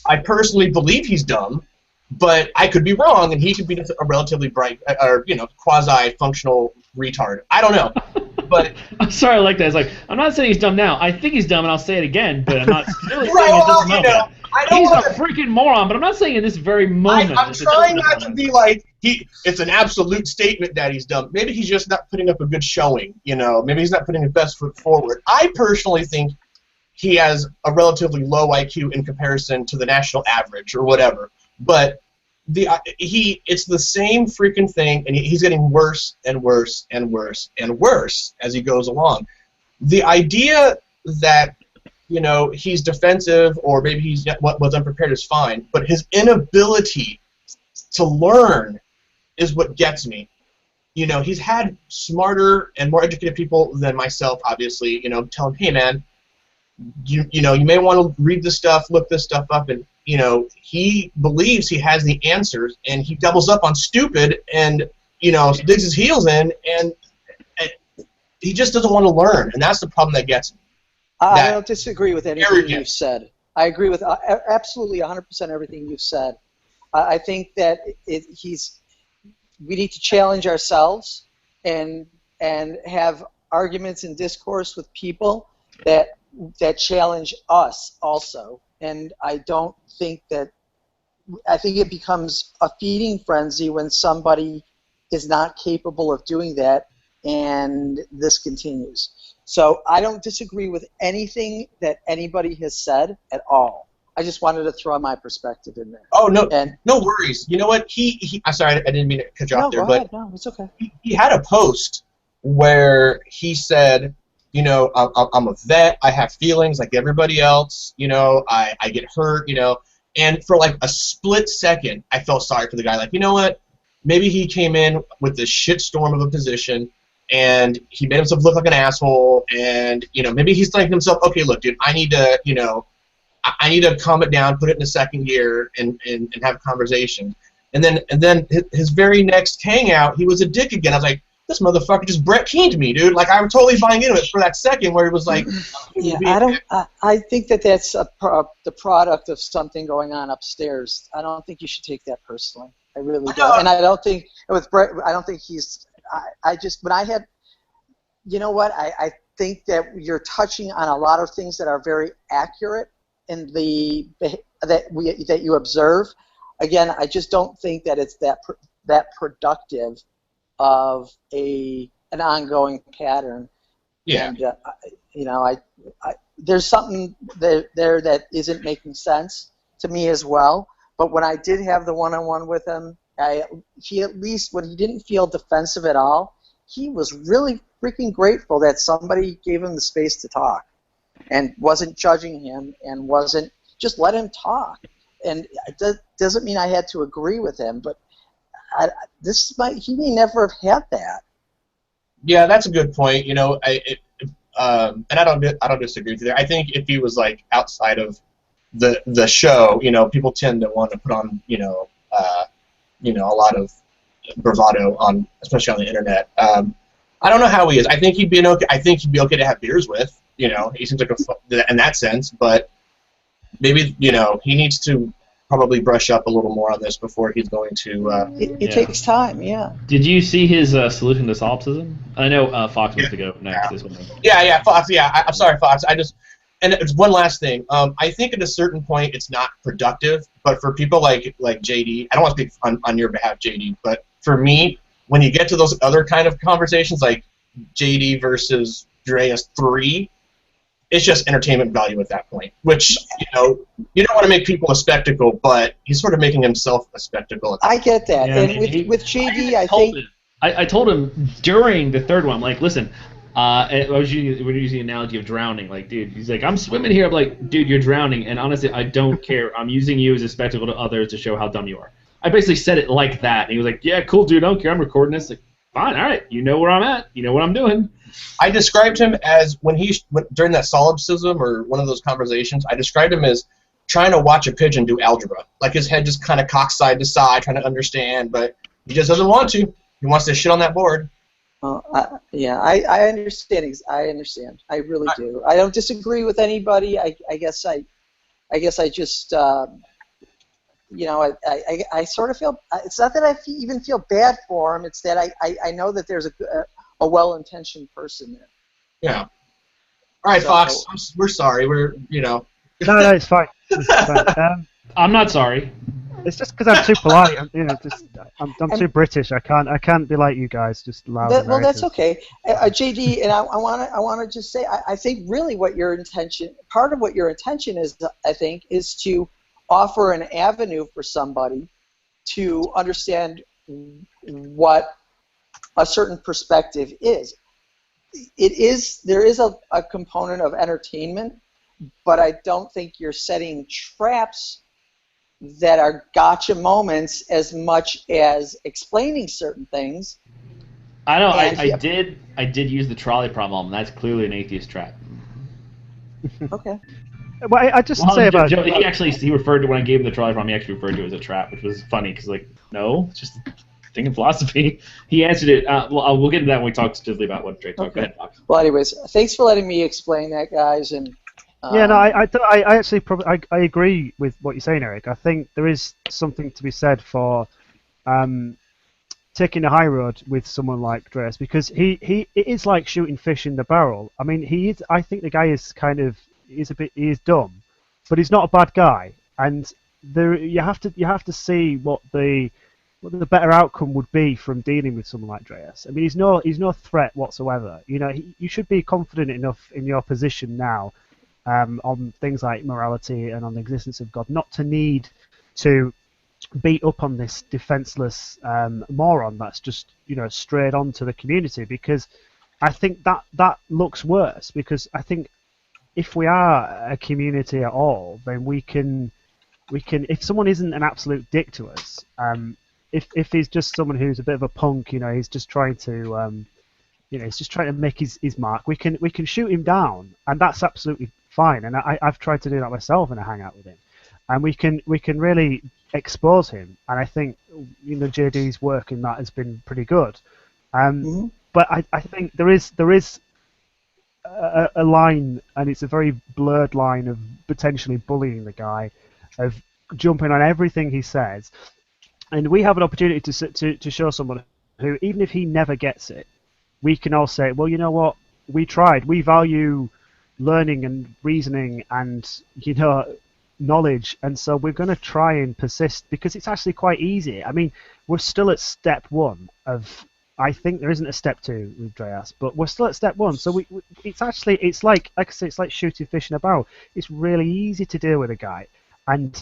I personally believe he's dumb, but I could be wrong, and he could be a relatively bright, or quasi-functional retard. I don't know. But I'm sorry, I like that. It's like, I'm not saying he's dumb now. I think he's dumb, and I'll say it again, but I'm not really saying it doesn't know. He's a freaking moron, but I'm not saying in this very moment. I'm trying not to be like it's an absolute statement that he's dumb. Maybe he's just not putting up a good showing. Maybe he's not putting his best foot forward. I personally think he has a relatively low IQ in comparison to the national average or whatever. But it's the same freaking thing, and he's getting worse and worse and worse and worse as he goes along. The idea that he's defensive or maybe he's was unprepared is fine, but his inability to learn is what gets me. He's had smarter and more educated people than myself, obviously, tell him, hey man, you may want to read this stuff, look this stuff up, and he believes he has the answers, and he doubles up on stupid and digs his heels in, and he just doesn't want to learn, and that's the problem that gets me. I don't disagree with anything you've said. I agree with absolutely 100% everything you've said. I think that we need to challenge ourselves and have arguments and discourse with people that challenge us also. And I think it becomes a feeding frenzy when somebody is not capable of doing that, and this continues. So I don't disagree with anything that anybody has said at all. I just wanted to throw my perspective in there. Oh, no, no worries. You know what? I'm sorry, I didn't mean to cut you off there, but no, it's okay. He had a post where he said, I'm a vet, I have feelings like everybody else, I get hurt, and for like a split second, I felt sorry for the guy. Like, you know what? Maybe he came in with this shitstorm of a position, and he made himself look like an asshole, and maybe he's thinking to himself, okay, look, dude, I need to calm it down, put it in a second gear, and have a conversation. And then his very next hangout, he was a dick again. I was like, this motherfucker just Brett Keened me, dude. Like, I'm totally buying into it for that second where he was like, yeah, I think that's the product of something going on upstairs. I don't think you should take that personally. I really don't. And I don't think with Brett, I don't think he's. I think that you're touching on a lot of things that are very accurate in that you observe. Again, I just don't think that it's that productive of an ongoing pattern. Yeah. And there's something there that isn't making sense to me as well. But when I did have the one-on-one with him, he at least, when he didn't feel defensive at all, he was really freaking grateful that somebody gave him the space to talk and wasn't judging him and wasn't just let him talk. And it doesn't mean I had to agree with him, but he may never have had that. Yeah, that's a good point. And I don't disagree with you there. I think if he was like outside of the show, people tend to want to put on a lot of bravado on, especially on the internet. I don't know how he is. I think he'd be okay. I think he'd be okay to have beers with. He seems like in that sense, but maybe he needs to probably brush up a little more on this before he's going to. It takes time, yeah. Did you see his solution to solipsism? I know Fox wants to go next. This one. Yeah, Fox. Yeah, I'm sorry, Fox. And it's one last thing. I think at a certain point it's not productive, but for people like JD, I don't want to speak on your behalf, JD, but for me, when you get to those other kind of conversations like JD versus Dre'as 3, it's just entertainment value at that point. Which, you don't want to make people a spectacle, but he's sort of making himself a spectacle. I get that. Yeah, and with JD, I told him during the third one, I'm like, listen, we're using the analogy of drowning. Like, dude, he's like, I'm swimming here. I'm like, dude, you're drowning, and honestly, I don't care. I'm using you as a spectacle to others to show how dumb you are. I basically said it like that, and he was like, yeah, cool, dude, I don't care. I'm recording this. Like, fine, all right, you know where I'm at. You know what I'm doing. I described him as during that solipsism or one of those conversations, I described him as trying to watch a pigeon do algebra. Like his head just kind of cocks side to side, trying to understand, but he just doesn't want to. He wants to shit on that board. I understand. I understand. I really do. I don't disagree with anybody. I guess I just I sort of feel. It's not that I even feel bad for him. It's that I know that there's a well-intentioned person there. Yeah. All right, so, Fox. We're sorry. No, it's fine. It's fine. I'm not sorry. It's just because I'm too polite. I'm too British. I can't be like you guys, just loud. Well, that's okay, JD. And I want to just say, I think really what your intention, part of what your intention is, I think, is to offer an avenue for somebody to understand what a certain perspective is. There is a component of entertainment, but I don't think you're setting traps that are gotcha moments as much as explaining certain things. I know. I did use the trolley problem. That's clearly an atheist trap. Okay. Well, I just say about he referred to when I gave him the trolley problem. He actually referred to it as a trap, which was funny because no, it's just a thing in philosophy. He answered it. We'll get into that when we talk specifically about what Dre talked. Go ahead, Fox. Well, anyways, thanks for letting me explain that, guys, and. Yeah, no, I actually I agree with what you're saying, Eric. I think there is something to be said for taking the high road with someone like Dre'as, because it is like shooting fish in the barrel. I mean, I think the guy is he is dumb, but he's not a bad guy, and you have to see what the better outcome would be from dealing with someone like Dre'as. I mean, he's no threat whatsoever. You should be confident enough in your position now. On things like morality and on the existence of God, not to need to beat up on this defenseless moron that's just strayed onto the community, because I think that looks worse. Because I think if we are a community at all, then we can if someone isn't an absolute dick to us, if he's just someone who's a bit of a punk, he's just trying to he's just trying to make his mark, we can shoot him down, and that's absolutely fine. And I've tried to do that myself in a hangout with him, and we can really expose him. And I think JD's work in that has been pretty good. But I think there is a line, and it's a very blurred line, of potentially bullying the guy, of jumping on everything he says. And we have an opportunity to show someone who, even if he never gets it, we can all say, well, you know what, we tried. We value learning and reasoning and knowledge, and so we're going to try and persist, because it's actually quite easy. I mean, we're still at step one of, I think there isn't a step two with Dre'as, but we're still at step one. So it's like I say, it's like shooting fish in a barrel. It's really easy to deal with a guy, and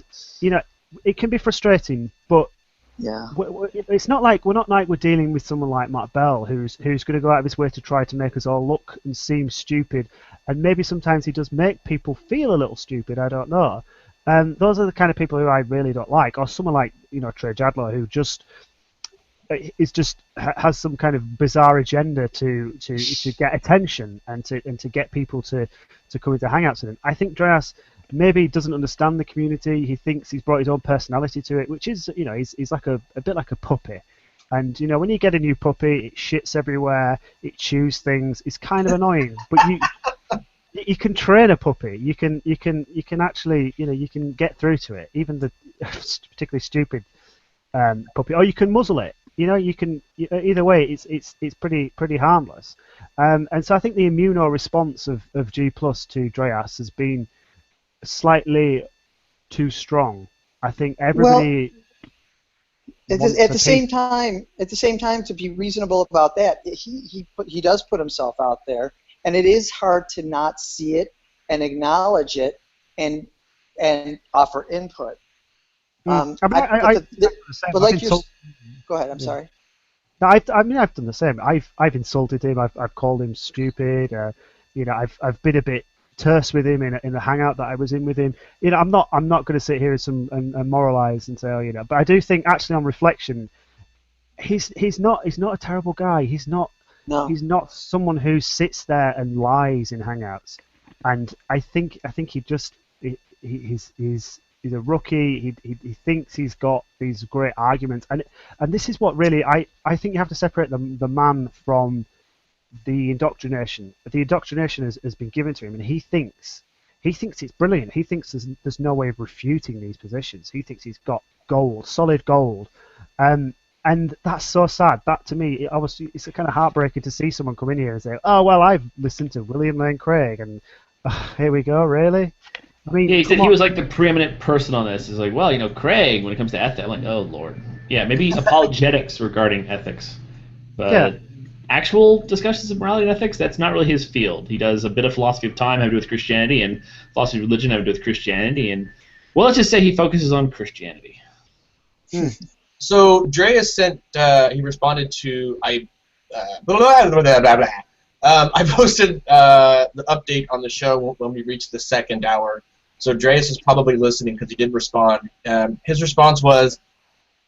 it can be frustrating, but yeah, it's not like we're dealing with someone like Matt Bell, who's going to go out of his way to try to make us all look and seem stupid, and maybe sometimes he does make people feel a little stupid. I don't know. Those are the kind of people who I really don't like. Or someone like Trey Jadlow, who just has some kind of bizarre agenda to get attention and to get people to come into hangouts with him. I think Dre'as maybe doesn't understand the community. He thinks he's brought his own personality to it, which is, he's like a bit like a puppy. And, when you get a new puppy, it shits everywhere, it chews things, it's kind of annoying. But you can train a puppy. You can actually, you can get through to it. Even particularly stupid puppy, or you can muzzle it. You can either way. It's pretty harmless. And so I think the immuno response of G Plus to Dre'as has been slightly too strong. I think everybody. Well, at the same time, to be reasonable about that, he does put himself out there, and it is hard to not see it and acknowledge it and offer input. Go ahead. I'm sorry. No, I've done the same. I've insulted him. I've called him stupid. I've been a bit terse with him in the hangout that I was in with him. I'm not going to sit here and moralize and say, but I do think actually on reflection, he's not a terrible guy. He's not someone who sits there and lies in hangouts. And I think he's a rookie. He thinks he's got these great arguments, and this is what really I think you have to separate the man from the indoctrination. The indoctrination has been given to him, and he thinks it's brilliant. He thinks there's no way of refuting these positions. He thinks he's got gold, solid gold, and that's so sad. That to me, it's kind of heartbreaking to see someone come in here and say, "Oh well, I've listened to William Lane Craig, and here we go, really." I mean, yeah, he said he was like the preeminent person on this. He's like, well, Craig, when it comes to ethics, I'm like, oh Lord, yeah, maybe apologetics regarding ethics, but actual discussions of morality and ethics, that's not really his field. He does a bit of philosophy of time, having to do with Christianity, and philosophy of religion, having to do with Christianity, and well, let's just say he focuses on Christianity. So Dre'as he responded to I posted the update on the show when we reached the second hour. So Dre'as is probably listening because he did respond. His response was,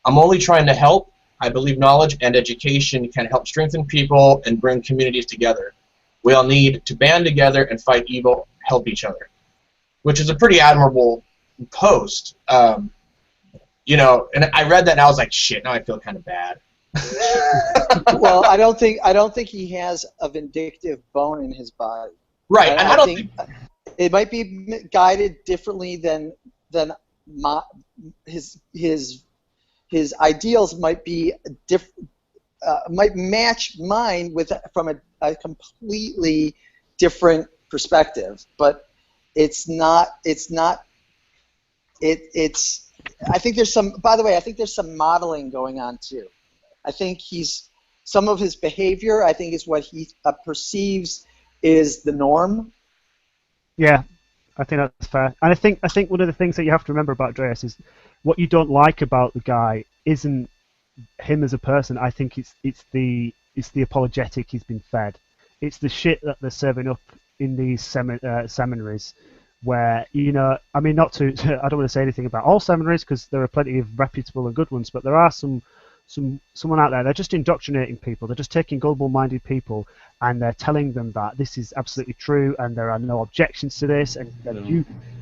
"I'm only trying to help. I believe knowledge and education can help strengthen people and bring communities together. We all need to band together and fight evil, help each other," which is a pretty admirable post. And I read that and I was like, shit, now I feel kind of bad. Well, I don't think he has a vindictive bone in his body. Right, and I don't think it might be guided differently than his ideals might be might match mine from a completely different perspective, but it's not. I think there's some. By the way, I think there's some modeling going on too. I think some of his behavior, I think, is what he perceives is the norm. Yeah, I think that's fair. And I think one of the things that you have to remember about Dre'as is what you don't like about the guy isn't him as a person. I think it's the apologetic he's been fed. It's the shit that they're serving up in these seminaries, where I mean, I don't want to say anything about all seminaries because there are plenty of reputable and good ones, but there are someone out there. They're just indoctrinating people. They're just taking gullible-minded people and they're telling them that this is absolutely true and there are no objections to this, and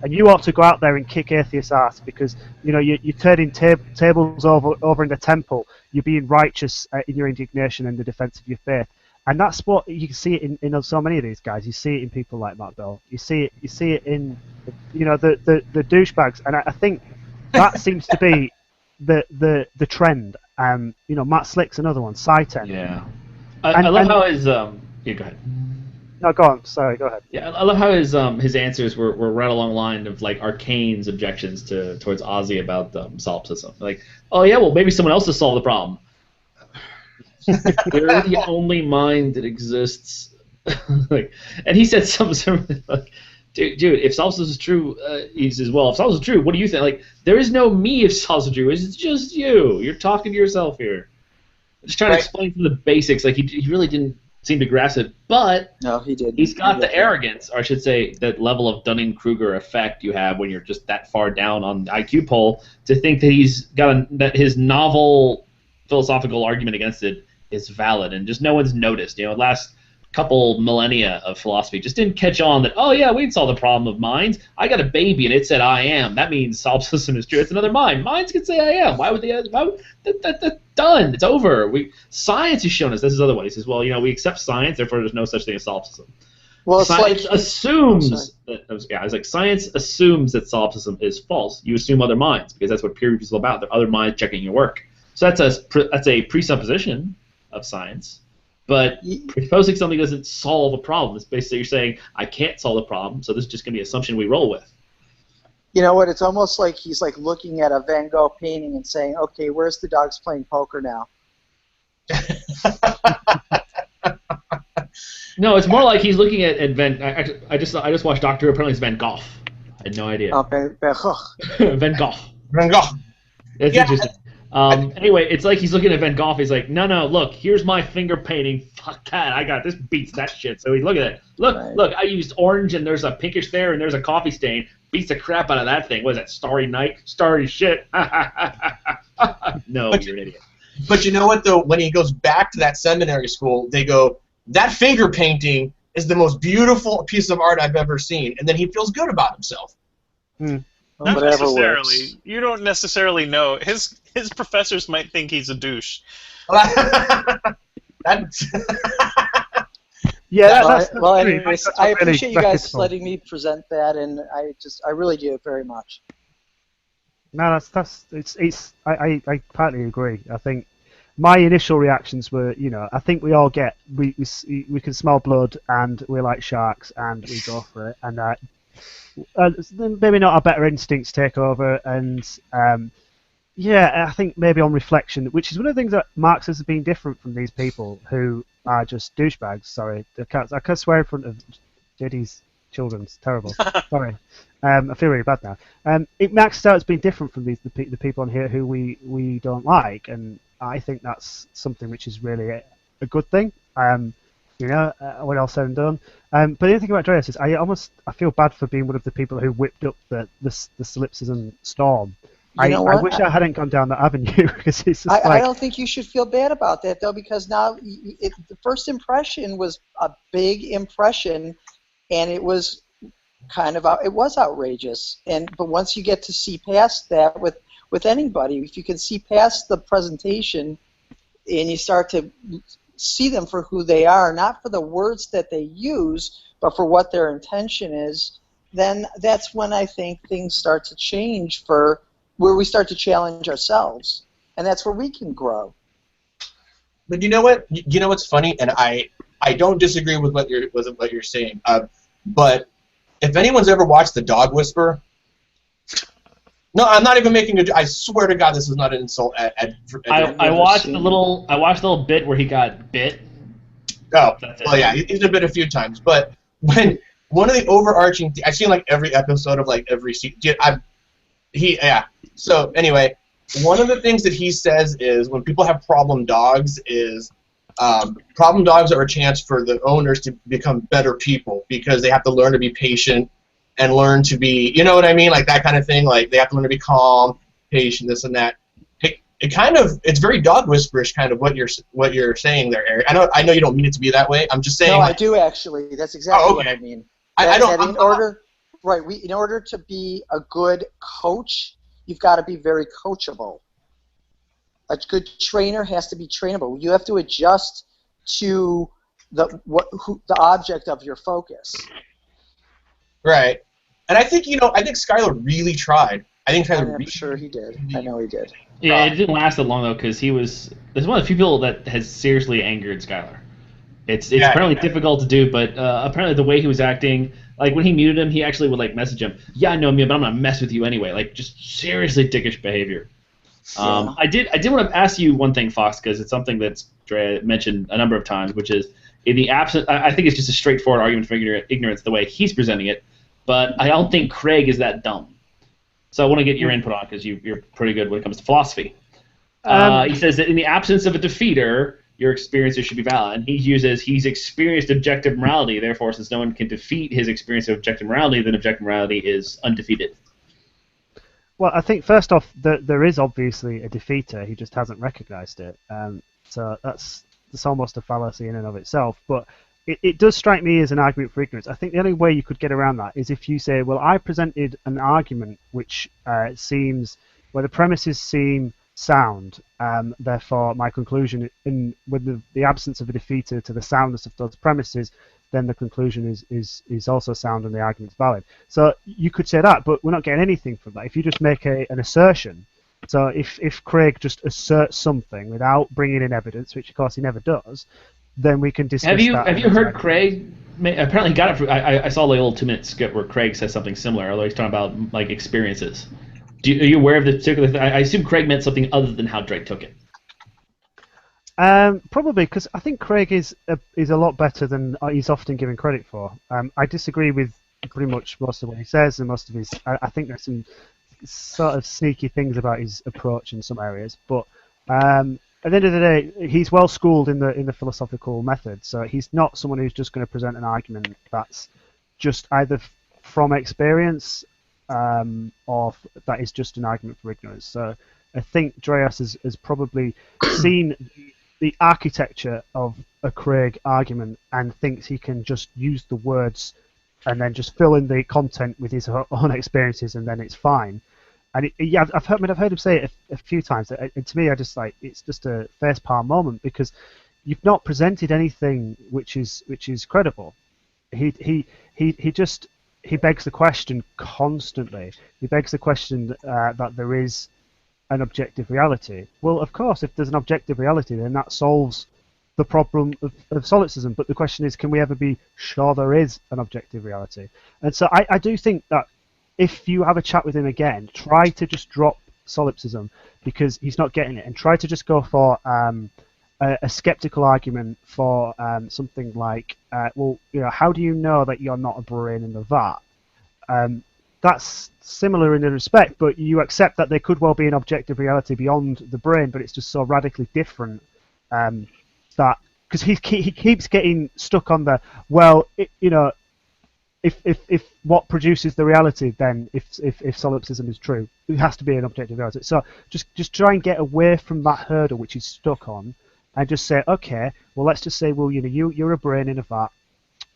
you ought to go out there and kick atheists' ass because you're turning tables over in the temple. You're being righteous in your indignation and the defense of your faith. And that's what you can see it in so many of these guys. You see it in people like Matt Bell. You see it in the douchebags. And I think that seems to be the trend. Matt Slick's another one. Sci-10. Yeah. I love how his yeah, go ahead. No, go on. Sorry, go ahead. Yeah, I love how his answers were right along the line of like Arcane's objections towards Ozzy about solipsism. Like, oh yeah, well maybe someone else has solved the problem. They're the only mind that exists. And he said something like, dude, if solipsism is true, he says, well, if solipsism is true, what do you think? Like, there is no me if solipsism is true. It's just you. You're talking to yourself here. I'm just trying to explain from the basics. Like, he really didn't seem to grasp it, but no, he did. He's got the arrogance, or I should say, that level of Dunning-Kruger effect you have when you're just that far down on the IQ poll to think that that his novel philosophical argument against it is valid, and just no one's noticed. Last couple millennia of philosophy just didn't catch on that, oh yeah, we solved the problem of minds. I got a baby and it said I am. That means solipsism is true. It's another mind. Minds can say I am. Why would they? That's done. It's over. Science has shown us. This is the other one. He says, well, we accept science, therefore there's no such thing as solipsism. Well, it's science like assumes that. It's like science assumes that solipsism is false. You assume other minds because that's what peer review is all about. There are other minds checking your work. So that's a presupposition of science. But presupposing something doesn't solve a problem. It's basically you're saying I can't solve the problem, so this is just going to be an assumption we roll with. You know what? It's almost like he's like looking at a Van Gogh painting and saying, "Okay, where's the dogs playing poker now?" No, it's more like he's looking at Van. I just watched Doctor Who. Apparently, it's Van Gogh. I had no idea. Oh, Van Gogh. Van Gogh. Van Gogh. That's interesting. Anyway, it's like he's looking at Van Gogh. He's like, no, look, here's my finger painting. Fuck that, I got this beats that shit. So he's looking at it. Look, I used orange and there's a pinkish there and there's a coffee stain. Beats the crap out of that thing. What is that, Starry Night? Starry shit. No, you're an idiot. But you know what, though? When he goes back to that seminary school, they go, that finger painting is the most beautiful piece of art I've ever seen. And then he feels good about himself. Not necessarily. You don't necessarily know. His professors might think he's a douche. Well, anyways, I appreciate you guys letting me present that, and I really do very much. No, I partly agree. I think my initial reactions were, I think we all get we can smell blood and we're like sharks and we go for it, and maybe not our better instincts take over, and I think maybe on reflection, which is one of the things that marks us as being different from these people who are just douchebags. Sorry, I can't swear in front of JD's children. It's terrible. Sorry. I feel really bad now. It marks us out as being different from the people on here who we don't like, and I think that's something which is really a good thing. When all said and done. But the other thing about Dre'as is I feel bad for being one of the people who whipped up the solipsism storm. I wish I hadn't gone down that avenue because it's just I don't think you should feel bad about that though, because now the first impression was a big impression, and it was it was outrageous. But once you get to see past that with anybody, if you can see past the presentation and you start to see them for who they are, not for the words that they use, but for what their intention is, then that's when I think things start to change for where we start to challenge ourselves, and that's where we can grow. But you know what? You know what's funny, and I don't disagree with what you're saying. But if anyone's ever watched The Dog Whisperer, no, I'm not even making a. I swear to God, this is not an insult. I watched the little bit where he got bit. Oh, well, yeah, he's been bit a few times. But when one of the overarching, I've seen like every episode of like every season. So anyway, one of the things that he says is when people have problem dogs problem dogs are a chance for the owners to become better people because they have to learn to be patient and learn to be, you know what I mean, like that kind of thing. Like they have to learn to be calm, patient, this and that. It's very dog whisperish, kind of what you're saying there, Eric. I know you don't mean it to be that way. I'm just saying. No, I do actually. That's exactly what I mean. In order to be a good coach, you've got to be very coachable. A good trainer has to be trainable. You have to adjust to the object of your focus. Right. And I think Skylar really tried. I'm sure he did. I know he did. Yeah, it didn't last that long though, because there's one of the few people that has seriously angered Skylar. It's apparently difficult to do, but apparently the way he was acting, like when he muted him, he actually would like message him, "Yeah, I know me, but I'm gonna mess with you anyway." Like just seriously dickish behavior. Yeah. I did want to ask you one thing, Fox, because it's something that's Dre mentioned a number of times, which is in the absence. I think it's just a straightforward argument for ignorance the way he's presenting it, but I don't think Craig is that dumb. So I want to get your input on because you're pretty good when it comes to philosophy. He says that in the absence of a defeater, your experiences should be valid. And he uses he's experienced objective morality. Therefore, since no one can defeat his experience of objective morality, then objective morality is undefeated. Well, I think first off, there is obviously a defeater. He just hasn't recognized it. So that's almost a fallacy in and of itself. But it does strike me as an argument for ignorance. I think the only way you could get around that is if you say, well, I presented an argument which seems where the premises seem sound. Therefore, my conclusion, with the absence of a defeater to the soundness of those premises, then the conclusion is also sound and the argument's valid. So you could say that, but we're not getting anything from that. If you just make an assertion, so if Craig just asserts something without bringing in evidence, which of course he never does, then we can discuss that. Have you heard Craig? Apparently, he got it. I saw like a little 2-minute skit where Craig says something similar, although he's talking about like experiences. Are you aware of the particular thing? I assume Craig meant something other than how Drake took it. Probably because I think Craig is a lot better than he's often given credit for. I disagree with pretty much most of what he says and most of his. I think there's some sort of sneaky things about his approach in some areas, but at the end of the day, he's well schooled in the philosophical method. So he's not someone who's just going to present an argument that's just either from experience or that is just an argument for ignorance. So I think Dre'as has probably seen the architecture of a Craig argument and thinks he can just use the words and then just fill in the content with his own experiences, and then it's fine. And I've heard him say it a few times. And to me, I just like it's just a face palm moment because you've not presented anything which is credible. He begs the question constantly. He begs the question that there is an objective reality. Well, of course, if there's an objective reality, then that solves the problem of solipsism. But the question is, can we ever be sure there is an objective reality? And so I do think that if you have a chat with him again, try to just drop solipsism because he's not getting it, and try to just go for a skeptical argument for something like, well, how do you know that you're not a brain in the vat? That's similar in a respect, but you accept that there could well be an objective reality beyond the brain, but it's just so radically different that because he keeps getting stuck on the if what produces the reality, then if solipsism is true, it has to be an objective reality. So just try and get away from that hurdle which he's stuck on, and just say, okay, well let's just say, well you're a brain in a vat,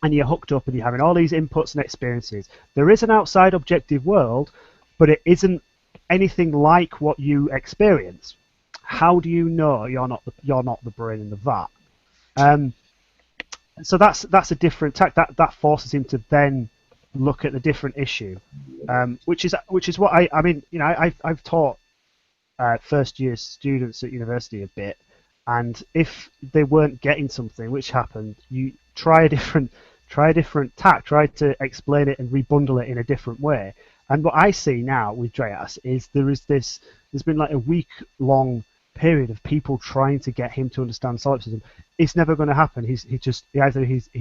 and you're hooked up and you're having all these inputs and experiences. There is an outside objective world, but it isn't anything like what you experience. How do you know you're not the brain in the vat? So that's a different tack. That forces him to then look at the different issue, which is what I mean. I've taught first year students at university a bit, and if they weren't getting something, which happened, you try a different tack, try to explain it and rebundle it in a different way. And what I see now with Dre'as is there's been like a week-long period of people trying to get him to understand solipsism. It's never going to happen. He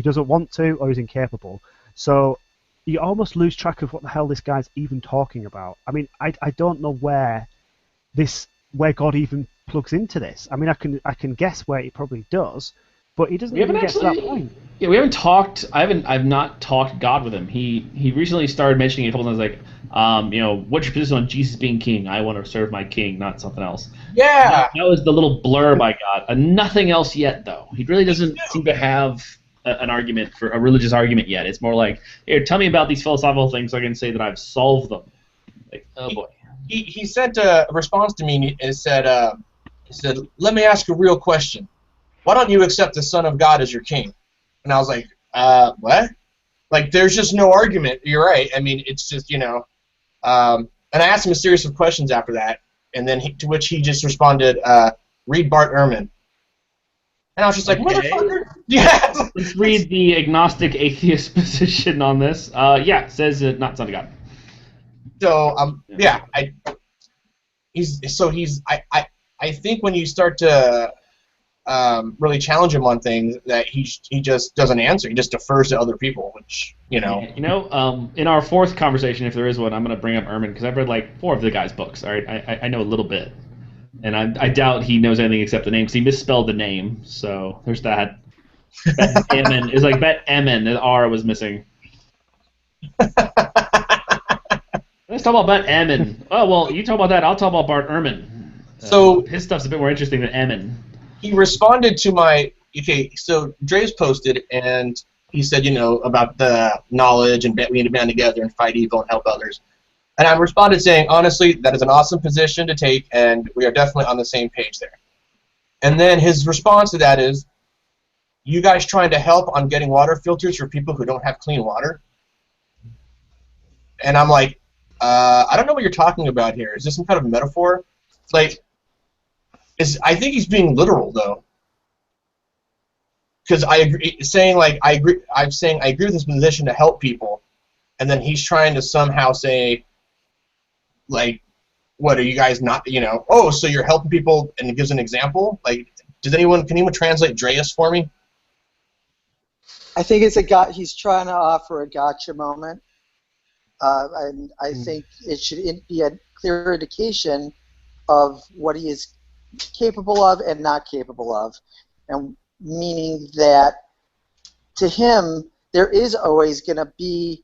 doesn't want to, or he's incapable. So you almost lose track of what the hell this guy's even talking about. I mean, I don't know where God even plugs into this. I mean, I can guess where it probably does, but he doesn't even get to that point. Yeah, we haven't talked. I've not talked God with him. He recently started mentioning it a couple times, like, what's your position on Jesus being king? I want to serve my king, not something else. Yeah. That was the little blurb I got. Nothing else yet, though. He really doesn't seem to have an argument for a religious argument yet. It's more like, here, tell me about these philosophical things so I can say that I've solved them. Like, oh boy. He sent a response to me and said, let me ask a real question. Why don't you accept the Son of God as your king? And I was like, what? Like, there's just no argument. You're right. I mean, it's just, and I asked him a series of questions after that, and then to which he just responded, read Bart Ehrman. And I was just like, motherfucker. Yeah. Let's read the agnostic atheist position on this. Yeah, it says not Son of God. So, I think when you start to really challenge him on things, that he just doesn't answer. He just defers to other people, which, in our fourth conversation, if there is one, I'm going to bring up Ehrman, because I've read like 4 of the guy's books. All right, I know a little bit, and I doubt he knows anything except the name, because he misspelled the name. So there's that. Emin is like Bet Emin. The R was missing. Let's talk about Bet Emin. Oh well, you talk about that. I'll talk about Bart Ehrman. So his stuff's a bit more interesting than Emin. He responded to my so Dre's posted, and he said, about the knowledge and we need to band together and fight evil and help others. And I responded saying, honestly, that is an awesome position to take, and we are definitely on the same page there. And then his response to that is, you guys trying to help on getting water filters for people who don't have clean water? And I'm like, I don't know what you're talking about here. Is this some kind of metaphor? Like, I think he's being literal, though. Because I agree, I'm saying I agree with his position to help people, and then he's trying to somehow say, like, what are you guys not? Oh, so you're helping people, and it gives an example. Like, can anyone translate Dre'as for me? I think he's trying to offer a gotcha moment, and I think it should be a clear indication of what he is capable of and not capable of, and meaning that to him there is always going to be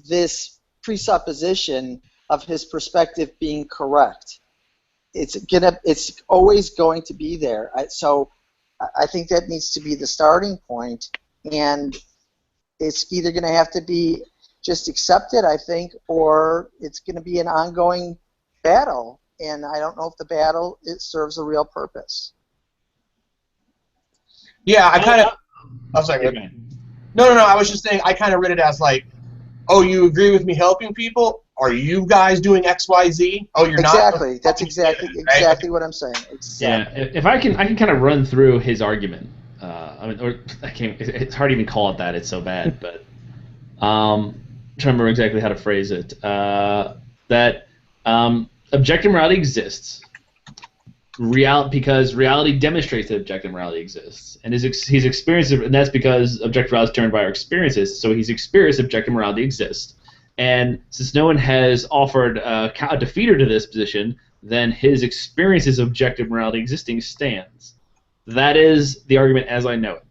this presupposition of his perspective being correct. It's always going to be there. So I think that needs to be the starting point, and it's either going to have to be just accepted, I think, or it's going to be an ongoing battle. And I don't know if the battle serves a real purpose. Yeah, I kind of. I'm sorry. No. I was just saying I kind of read it as like, oh, you agree with me helping people? Are you guys doing X, Y, Z? Oh, you're not. Exactly. That's exactly what I'm saying. Exactly. Yeah. If I can kind of run through his argument. It's hard to even call it that. It's so bad. But I'm trying to remember exactly how to phrase it. That objective morality exists. Because reality demonstrates that objective morality exists, and his experience, and that's because objective morality is determined by our experiences. So he's experienced objective morality exists, and since no one has offered a defeater to this position, then his experiences of objective morality existing stands. That is the argument as I know it.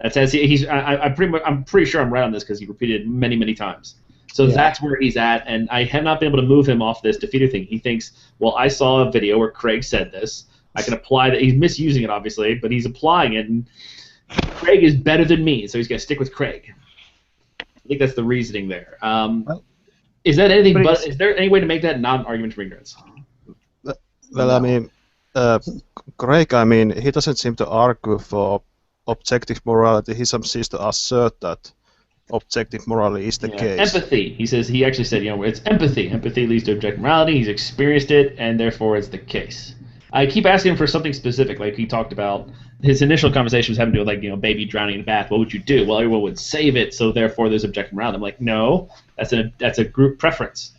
That's as I'm pretty sure I'm right on this because he repeated it many, many times. So that's where he's at, and I have not been able to move him off this defeater thing. He thinks, well, I saw a video where Craig said this. I can apply that. He's misusing it, obviously, but he's applying it, and Craig is better than me, so he's got to stick with Craig. I think that's the reasoning there. Is that anything? But is there any way to make that not an argument for ignorance? Well, I mean, Craig, I mean, he doesn't seem to argue for objective morality. He seems to assert that objective morality is the case. Empathy. He actually said, it's empathy. Empathy leads to objective morality. He's experienced it, and therefore it's the case. I keep asking him for something specific, like he talked about. His initial conversation was having to do with, baby drowning in a bath. What would you do? Well, everyone would save it, so therefore there's objective morality. I'm like, no, that's a group preference.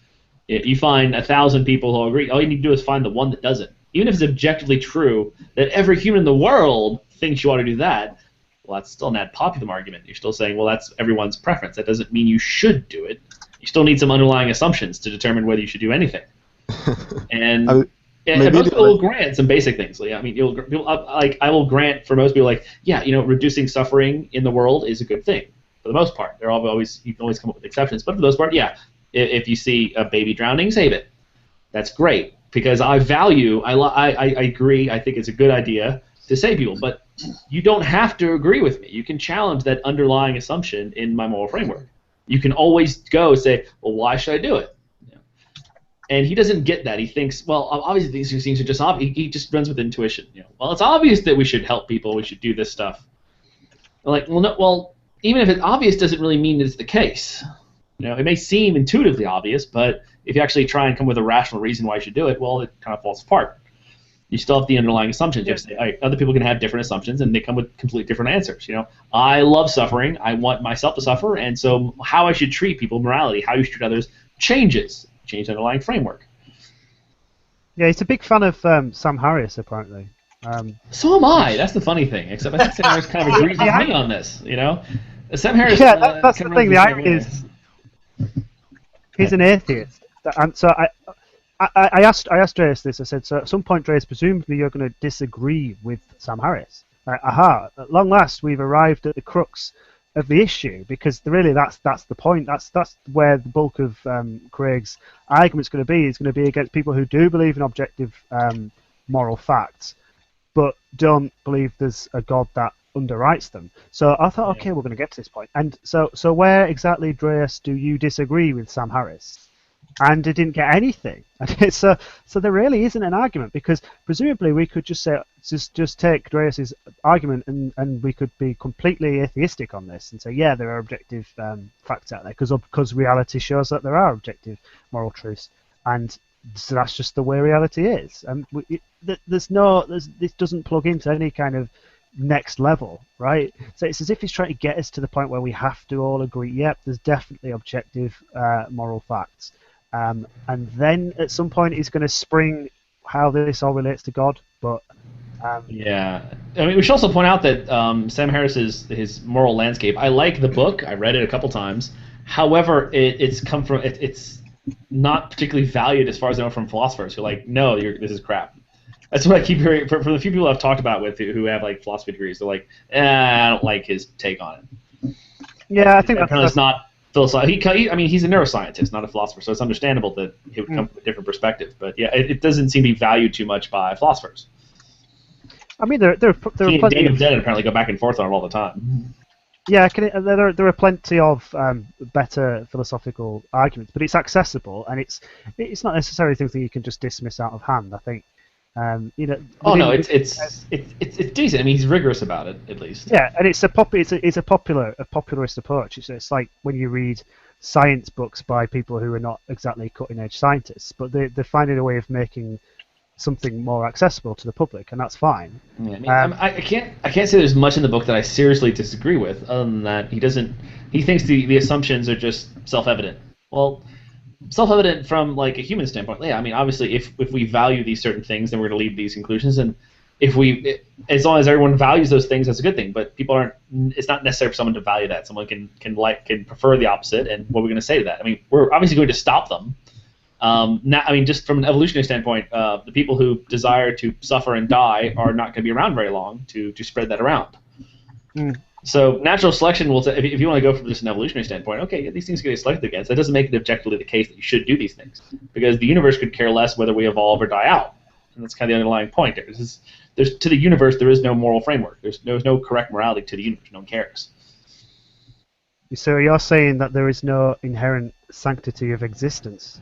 If you find 1,000 people who agree, all you need to do is find the one that doesn't. Even if it's objectively true that every human in the world thinks you ought to do that, well, that's still an ad populum argument. You're still saying, well, that's everyone's preference. That doesn't mean you should do it. You still need some underlying assumptions to determine whether you should do anything. And most people will grant some basic things. I mean, I will grant for most people, reducing suffering in the world is a good thing for the most part. You can always come up with exceptions, but for the most part, yeah. If you see a baby drowning, save it. That's great because I agree. I think it's a good idea to save people, but you don't have to agree with me. You can challenge that underlying assumption in my moral framework. You can always go say, well, why should I do it? And he doesn't get that. He thinks, well, obviously these things are just obvious. He just runs with intuition. Well, it's obvious that we should help people. We should do this stuff. I'm like, well, no, well, even if it's obvious, doesn't really mean it's the case. It may seem intuitively obvious, but if you actually try and come with a rational reason why you should do it, well, it kind of falls apart. You still have the underlying assumptions. You have to say, all right, other people can have different assumptions, and they come with completely different answers. I love suffering. I want myself to suffer, and so how I should treat people, morality, how you should treat others, changes. Change the underlying framework. Yeah, he's a big fan of Sam Harris, apparently. So am I. That's the funny thing. Except I think Sam Harris kind of agrees with me on this. Sam Harris. Yeah, that's the thing. The irony is, he's an atheist, and so I asked Dre'as this. I said, so at some point, Dre'as, presumably you're going to disagree with Sam Harris. Aha! At long last, we've arrived at the crux of the issue, because really that's the point. That's where the bulk of Craig's argument's going to be. It's going to be against people who do believe in objective moral facts, but don't believe there's a God that underwrites them. So I thought, okay, we're going to get to this point. And so where exactly, Dre'as, do you disagree with Sam Harris? and he didn't get anything. And so there really isn't an argument, because presumably we could just say just take Dre'as' argument and we could be completely atheistic on this and say, yeah, there are objective facts out there because reality shows that there are objective moral truths, and so that's just the way reality is. And this doesn't plug into any kind of next level, right? So it's as if he's trying to get us to the point where we have to all agree, yep, there's definitely objective moral facts. And then at some point he's going to spring how this all relates to God. But yeah, I mean, we should also point out that Sam Harris's his moral landscape. I like the book. I read it a couple times. However, it's not particularly valued, as far as I know, from philosophers who are like, no, this is crap. That's what I keep hearing from the few people I've talked about with who have like philosophy degrees. They're like, I don't like his take on it. Yeah, I think that's not philosophical. I mean, he's a neuroscientist, not a philosopher, so it's understandable that he would come from a different perspective. But yeah, it doesn't seem to be valued too much by philosophers. I mean, there are He and plenty David of, Dennett apparently go back and forth on it all the time. yeah, there are plenty of better philosophical arguments, but it's accessible, and it's not necessarily things that you can just dismiss out of hand. I think. Oh no, it's decent. I mean, he's rigorous about it, at least. Yeah, and it's a popularist approach. It's like when you read science books by people who are not exactly cutting edge scientists, but they're finding a way of making something more accessible to the public, and that's fine. Yeah, I mean, I can't say there's much in the book that I seriously disagree with, other than that he thinks the assumptions are just self-evident. Well, self-evident from like a human standpoint. Yeah, I mean, obviously, if we value these certain things, then we're going to lead to these conclusions. And as long as everyone values those things, that's a good thing. But people aren't. It's not necessary for someone to value that. Someone can prefer the opposite. And what are we going to say to that? I mean, we're obviously going to stop them. I mean, just from an evolutionary standpoint, the people who desire to suffer and die are not going to be around very long to spread that around. So natural selection will say, if you want to go from just an evolutionary standpoint, okay, yeah, these things get selected against. That doesn't make it objectively the case that you should do these things, because the universe could care less whether we evolve or die out, and that's kind of the underlying point there. To the universe, there is no moral framework. There's no correct morality to the universe. No one cares. So you're saying that there is no inherent sanctity of existence?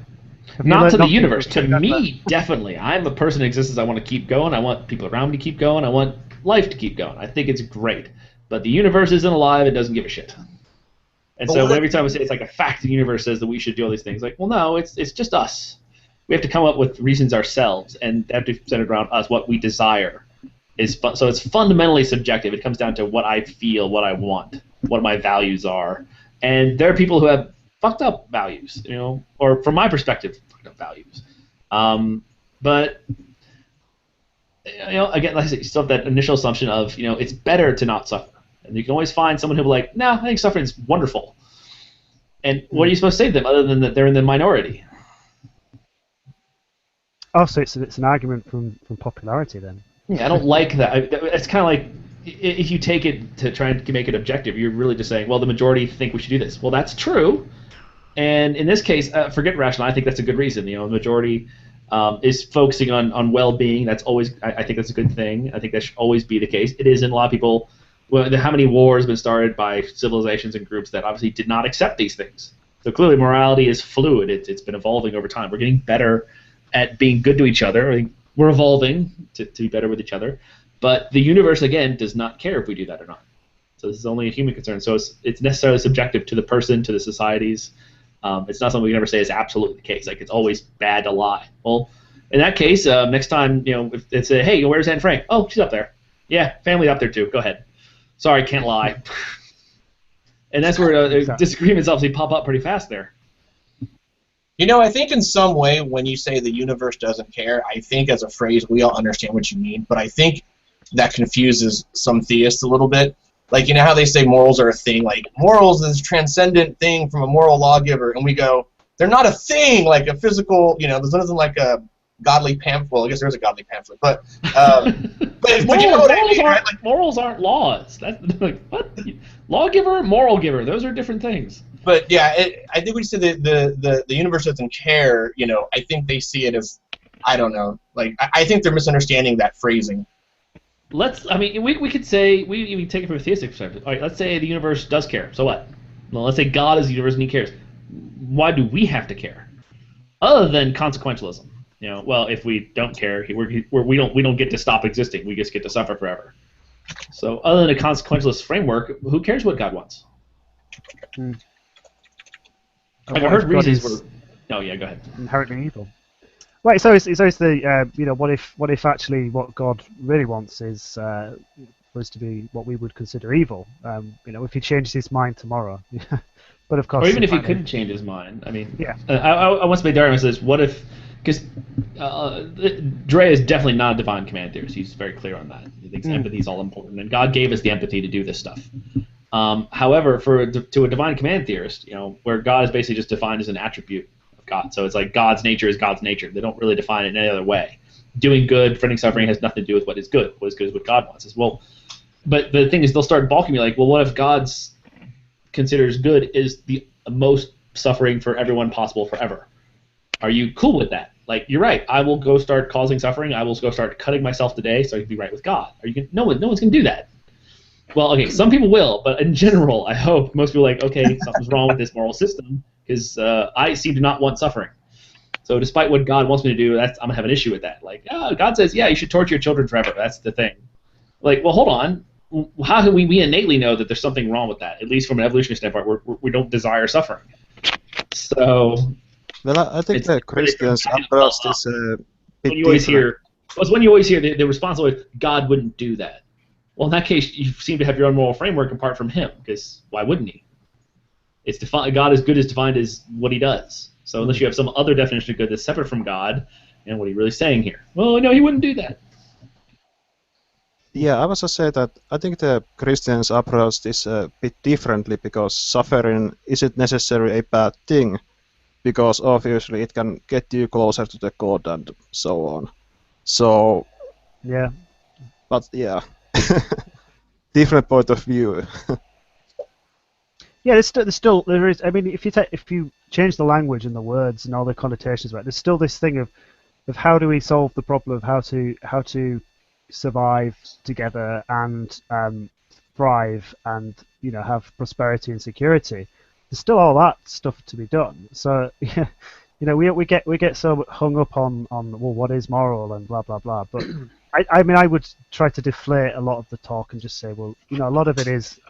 Not to the universe. To me, definitely. I'm a person in existence. I want to keep going. I want people around me to keep going. I want life to keep going. I think it's great. But the universe isn't alive. It doesn't give a shit. And so every time I say it's like a fact the universe says that we should do all these things, like, well, no, it's just us. We have to come up with reasons ourselves, and they have to be centered around us, what we desire. So it's fundamentally subjective. It comes down to what I feel, what I want, what my values are. And there are people who have fucked up values, or from my perspective, fucked up values. But again, like I said, you still have that initial assumption of, it's better to not suffer. And you can always find someone who'll be like, no, I think suffering is wonderful. And what are you supposed to say to them other than that they're in the minority? Oh, so it's an argument from popularity then. Yeah, I don't like that. It's kind of like, if you take it to try and make it objective, you're really just saying, well, the majority think we should do this. Well, that's true. And in this case, forget rational. I think that's a good reason. The majority is focusing on well-being. That's always, I think that's a good thing. I think that should always be the case. It is in a lot of people. How many wars have been started by civilizations and groups that obviously did not accept these things? So clearly morality is fluid. It's been evolving over time. We're getting better at being good to each other. I think we're evolving to be better with each other. But the universe, again, does not care if we do that or not. So this is only a human concern. So it's necessarily subjective to the person, to the societies. It's not something we can ever say is absolutely the case. Like, it's always bad to lie. Well, in that case, next time, if it's a, hey, where's Anne Frank? Oh, she's up there. Yeah, family up there too. Go ahead. Sorry, can't lie. And that's where disagreements obviously pop up pretty fast there. I think in some way when you say the universe doesn't care, I think as a phrase we all understand what you mean, but I think that confuses some theists a little bit. Like, how they say morals are a thing, like morals is a transcendent thing from a moral lawgiver, and we go, they're not a thing, like a physical, there's nothing like a godly pamphlet. Well, I guess there is a godly pamphlet, but but you know what I mean, right? Like, morals aren't laws. That's like, what? Lawgiver, moral giver, those are different things. But yeah, I think we say the universe doesn't care. I think they see it as, I don't know. Like, I think they're misunderstanding that phrasing. We could say, we even take it from a theistic perspective. All right, let's say the universe does care. So what? Well, let's say God is the universe and he cares. Why do we have to care? other than consequentialism. Well, if we don't care, we don't get to stop existing. We just get to suffer forever. So, other than a consequentialist framework, who cares what God wants? I've heard reasons where. Oh yeah, go ahead. Inherently evil. Well, it's always the what if actually what God really wants is for us to be what we would consider evil. If he changes his mind tomorrow. But of course. Or even if he couldn't change his mind. I mean. Yeah. I once made the argument says, what if? Because Dre'as is definitely not a divine command theorist. He's very clear on that. He thinks empathy is all important, and God gave us the empathy to do this stuff. However, to a divine command theorist, where God is basically just defined as an attribute of God, so it's like God's nature is God's nature. They don't really define it in any other way. Doing good, preventing suffering has nothing to do with what is good. What is good is what God wants. But the thing is, they'll start balking me like, well, what if God's considers good is the most suffering for everyone possible forever? Are you cool with that? Like, you're right. I will go start causing suffering. I will go start cutting myself today so I can be right with God. No one's going to do that. Well, okay, some people will, but in general, I hope most people are like, okay, something's wrong with this moral system because I seem to not want suffering. So despite what God wants me to do, I'm going to have an issue with that. Like, God says, yeah, you should torture your children forever. That's the thing. Like, well, hold on. How can we innately know that there's something wrong with that? At least from an evolutionary standpoint, we don't desire suffering. So... Well, I think the Christians approach this bit different. When you always hear the response always, God wouldn't do that. Well, in that case, you seem to have your own moral framework apart from him, because why wouldn't he? It's God is good is defined as what he does. So unless you have some other definition of good that's separate from God, and what are you really saying here? Well, no, he wouldn't do that. Yeah, I was just saying that I think the Christians approach this a bit differently because suffering isn't necessarily a bad thing. Because obviously it can get you closer to the God and so on. So yeah, but yeah, different point of view. Yeah, there is. I mean, if you change the language and the words and all the connotations, right, there's still this thing of how do we solve the problem of how to survive together and thrive and have prosperity and security. There's still all that stuff to be done. So we get so hung up on well, what is moral and blah blah blah. But I mean I would try to deflate a lot of the talk and just say, well, a lot of it is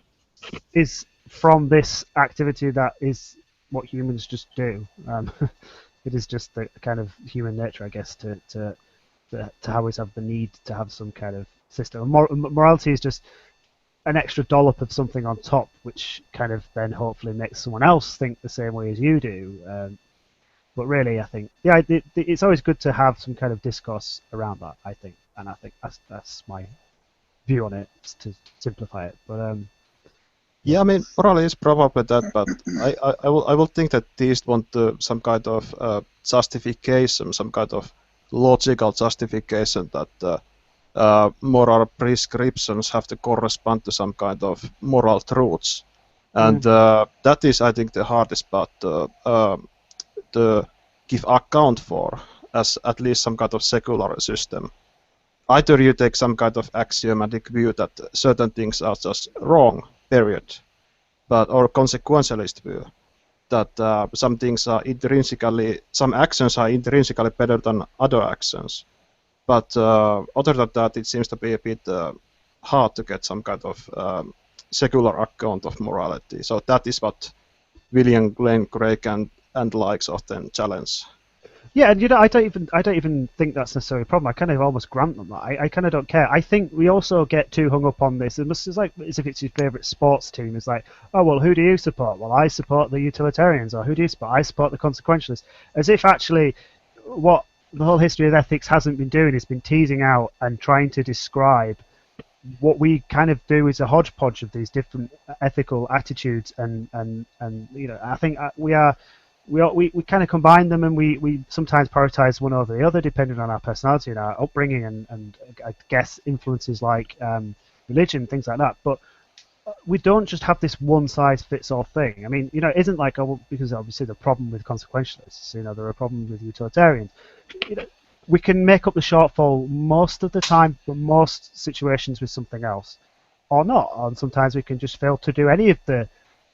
from this activity that is what humans just do. It is just the kind of human nature, I guess, to always have the need to have some kind of system. Morality is just an extra dollop of something on top, which kind of then hopefully makes someone else think the same way as you do. But really, I think, it's always good to have some kind of discourse around that, I think. And I think that's my view on it, to simplify it. But yeah, I mean, morally is probably that, but I will think that these want some kind of justification, some kind of logical justification that moral prescriptions have to correspond to some kind of moral truths, and that is, I think, the hardest part to give account for as at least some kind of secular system. Either you take some kind of axiomatic view that certain things are just wrong, period, or consequentialist view that some actions are intrinsically better than other actions. But other than that, it seems to be a bit hard to get some kind of secular account of morality. So that is what William Lane Craig and likes often challenge. Yeah, and I don't even think that's necessarily a problem. I kind of almost grant them that. I kind of don't care. I think we also get too hung up on this. It's like as if it's your favourite sports team. It's like, oh well, who do you support? Well, I support the utilitarians. Or who do you support? I support the consequentialists. As if actually what the whole history of ethics hasn't been doing is been teasing out and trying to describe what we kind of do is a hodgepodge of these different ethical attitudes, and I think we kind of combine them, and we sometimes prioritize one over the other depending on our personality and our upbringing and I guess influences like religion, things like that. But we don't just have this one-size-fits-all thing. I mean, it isn't like, because obviously the problem with consequentialists, there are problems with utilitarians. We can make up the shortfall most of the time for most situations with something else, or not. And sometimes we can just fail to do any of the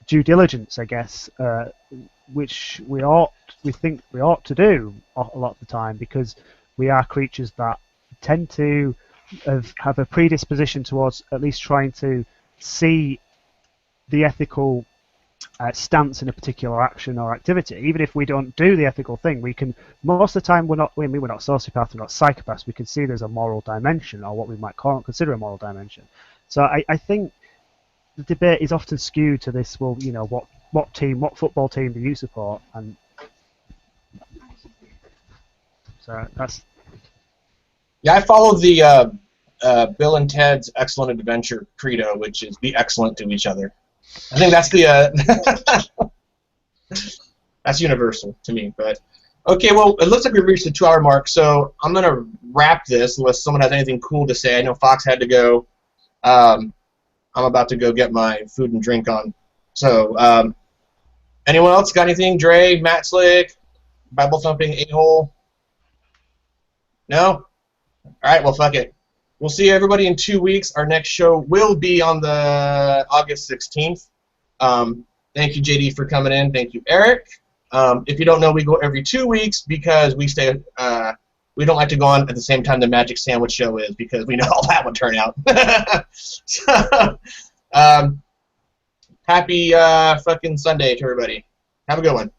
due diligence, I guess, which we think we ought to do a lot of the time, because we are creatures that tend to have a predisposition towards at least trying to see the ethical stance in a particular action or activity. Even if we don't do the ethical thing, we can, most of the time, we're not sociopaths, we're not psychopaths, we can see there's a moral dimension, or what we might consider a moral dimension. So I think the debate is often skewed to this, well, you know, what football team do you support? And so that's... Yeah, I follow the Bill and Ted's Excellent Adventure credo, which is be excellent to each other. I think that's the that's universal to me. But okay, well, it looks like we've reached the 2-hour mark, so I'm gonna wrap this unless someone has anything cool to say. I know Fox had to go. I'm about to go get my food and drink on. So, anyone else got anything? Dre, Matt Slick, Bible thumping a-hole? No? All right, well, fuck it. We'll see everybody in 2 weeks. Our next show will be on the August 16th. Thank you, JD, for coming in. Thank you, Eric. If you don't know, we go every 2 weeks because we don't like to go on at the same time the Magic Sandwich Show is, because we know how that would turn out. So, happy fucking Sunday to everybody. Have a good one.